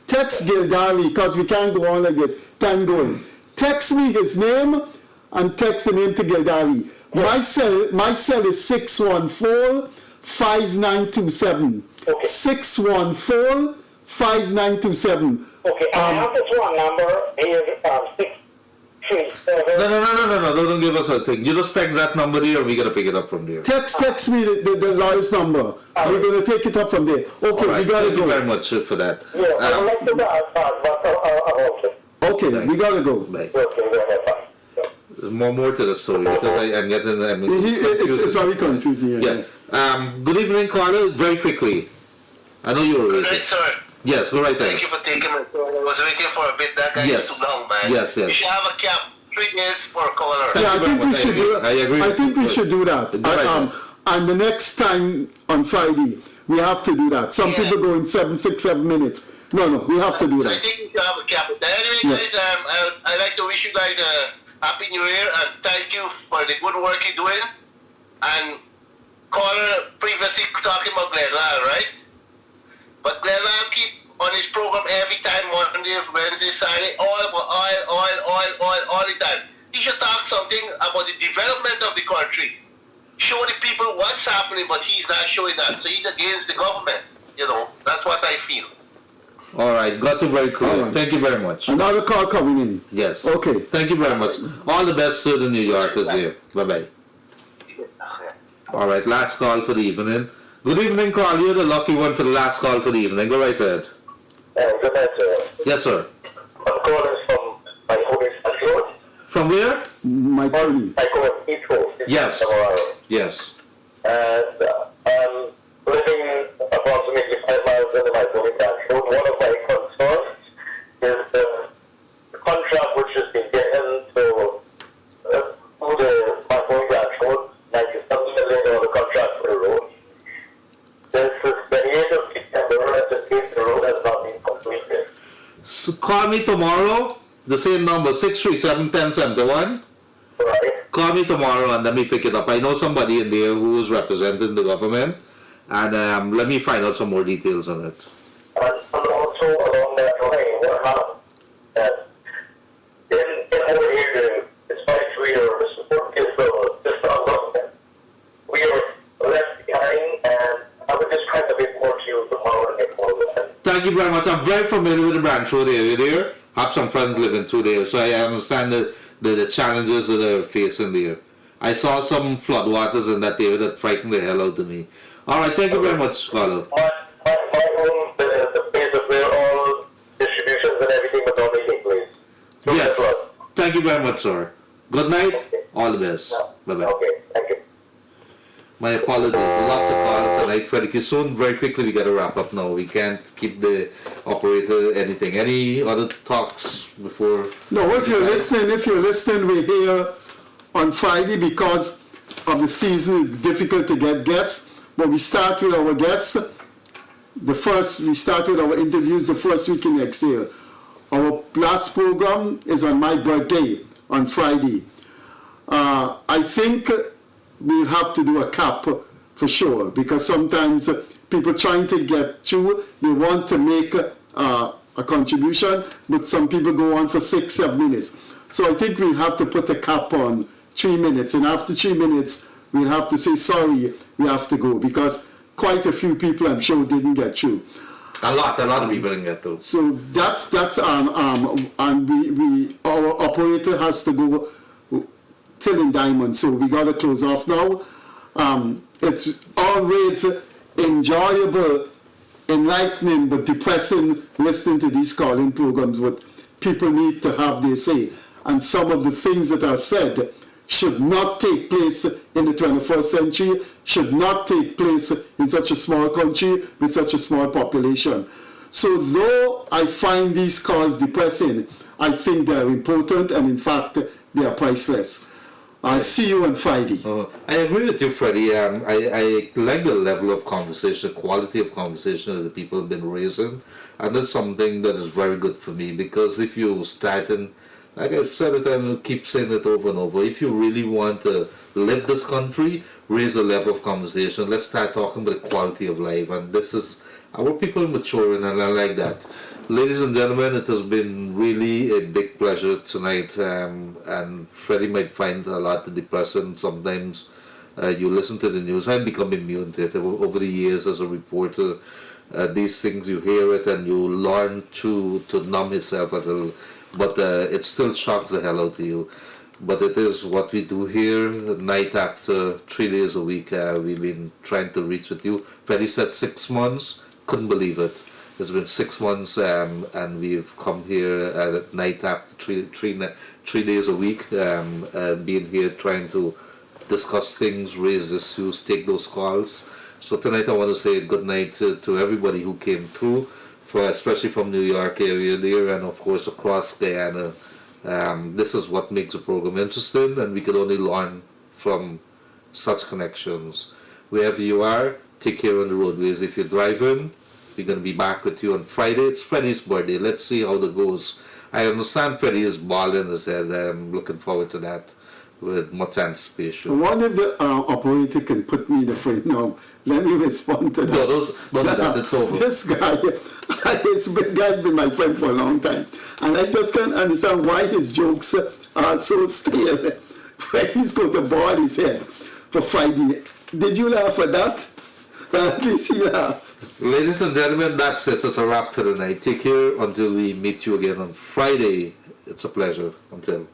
text Gildarie, because we can't go on like this. Time going. Text me his name and text the name to Gildarie. Yes. My cell is 614-5927. Okay. 614-5927. Okay, I have this one number here, 637. No, don't give us a thing. You just text that number there, we gotta pick it up from there. Text me the lawyer's number. We're gonna take it up from there. Okay, Right. we gotta Thank go. you very much for that. Yeah, I would like to okay. Okay, we gotta go. Bye. Okay, go ahead, bye. There's more to the story because I'm getting... It's very confusing. Yeah. Good evening, Carla. Very quickly. I know you were waiting. Right, sir. Yes, go right ahead. Thank you for taking my call. I was waiting for a bit. That guy Yes. is too long, man. Yes. You should have a cap. 3 minutes for a caller. Yeah, I think we should do that. I agree. I think we should do that. And the next time on Friday, we have to do that. Some people go in 7 minutes. No, we have to do So I that. think we should have a cap. Anyway, guys, I'd like to wish you guys a Happy New Year and thank you for the good work you're doing. And caller previously talking about Glenlal, right? But Glenlal keep on his program every time, Monday, Wednesday, Saturday, all the time. He should talk something about the development of the country. Show the people what's happening, but he's not showing that. So he's against the government. That's what I feel. All right, got it very clear. Right. Thank you very much. Another call coming in. Yes. Okay. Thank you very much. All the best to the New Yorkers here. Bye-bye. All right, last call for the evening. Good evening, Carl. You're the lucky one for the last call for the evening. Go right ahead. Good night, sir. Yes, sir. I'm calling from my home in Road. From where? My attorney. I call it East Coast. Yes. Yes. And I'm living approximately 5 miles into my home branch road. One of my concerns is the contract which has been given to my home branch road, $97 million contract for the road. This is the 8th of September and the road has not been completed. So call me tomorrow. The same number, 637-1071. Right. Call me tomorrow and let me pick it up. I know somebody in there who is representing the government, and let me find out some more details on it. And also along that line, what happened in our area, despite we are supportive of the strong government, we are left behind, and I would just try to report to you tomorrow and get more of it. Thank you very much. I'm very familiar with the Branch Road area there. I have some friends living through there, so I understand the challenges that they're facing there. I saw some floodwaters in that area that frightened the hell out of me. All right, thank you very much, Carlo. My home, the place of where all distributions and everything would normally take place. So Yes. that's Thank you very much, sir. Good night. All the best. Bye-bye. okay, thank you. My apologies. Lots of calls tonight. Freddie Kissoon, very quickly we got to wrap up now. We can't keep the operator anything. Any other talks before? No, if you're listening, we're here on Friday because of the season. It's difficult to get guests, but we start with our guests. We start with our interviews the first week in next year. Our last program is on my birthday on Friday. I think we'll have to do a cap for sure, because sometimes people trying to get through, they want to make a contribution, but some people go on for 6-7 minutes. So I think we'll have to put a cap on 3 minutes, and after 3 minutes we'll have to say sorry, we have to go, because quite a few people I'm sure didn't get through. A lot of people didn't get through. So that's and we our operator has to go till in diamond, so we gotta close off now. It's always enjoyable, enlightening, but depressing listening to these call-in programs. What people need to have their say, and some of the things that are said should not take place in the 21st century, should not take place in such a small country with such a small population. So though I find these calls depressing, I think they are important, and in fact they are priceless. I'll see you on Friday. I agree with you, Freddie. I like the level of conversation, quality of conversation that the people have been raising, and that's something that is very good for me, because if you start in, like I've said it and I'll keep saying it over and over, if you really want to live this country, raise a level of conversation. Let's start talking about the quality of life, and this is, our people are maturing, and I like that. Ladies and gentlemen, it has been really a big pleasure tonight, and Freddie might find a lot depressing sometimes. You listen to the news, I've become immune to it over the years as a reporter. These things, you hear it and you learn to numb yourself a little, but it still shocks the hell out of you. But it is what we do here, night after, 3 days a week. We've been trying to reach with you. Freddie said 6 months, couldn't believe it. It's been 6 months, and we've come here at night after 3 days a week, being here trying to discuss things, raise issues, take those calls. So tonight I want to say good night to everybody who came through, especially from New York area there, and of course across Guyana. This is what makes the program interesting, and we can only learn from such connections. Wherever you are, take care on the roadways. If you're driving, we're going to be back with you on Friday. It's Freddie's birthday. Let's see how that goes. I understand Freddie is balling his head. I'm looking forward to that with much anticipation. One of the operator can put me in the frame now. Let me respond to that. No, don't do that. It's over. This guy, this guy's been my friend for a long time, and I just can't understand why his jokes are so stale. He's going to ball his head for Friday. Did you laugh at that? At least he laughed. Ladies and gentlemen, that's it. It's a wrap for the night. Take care until we meet you again on Friday. It's a pleasure. Until.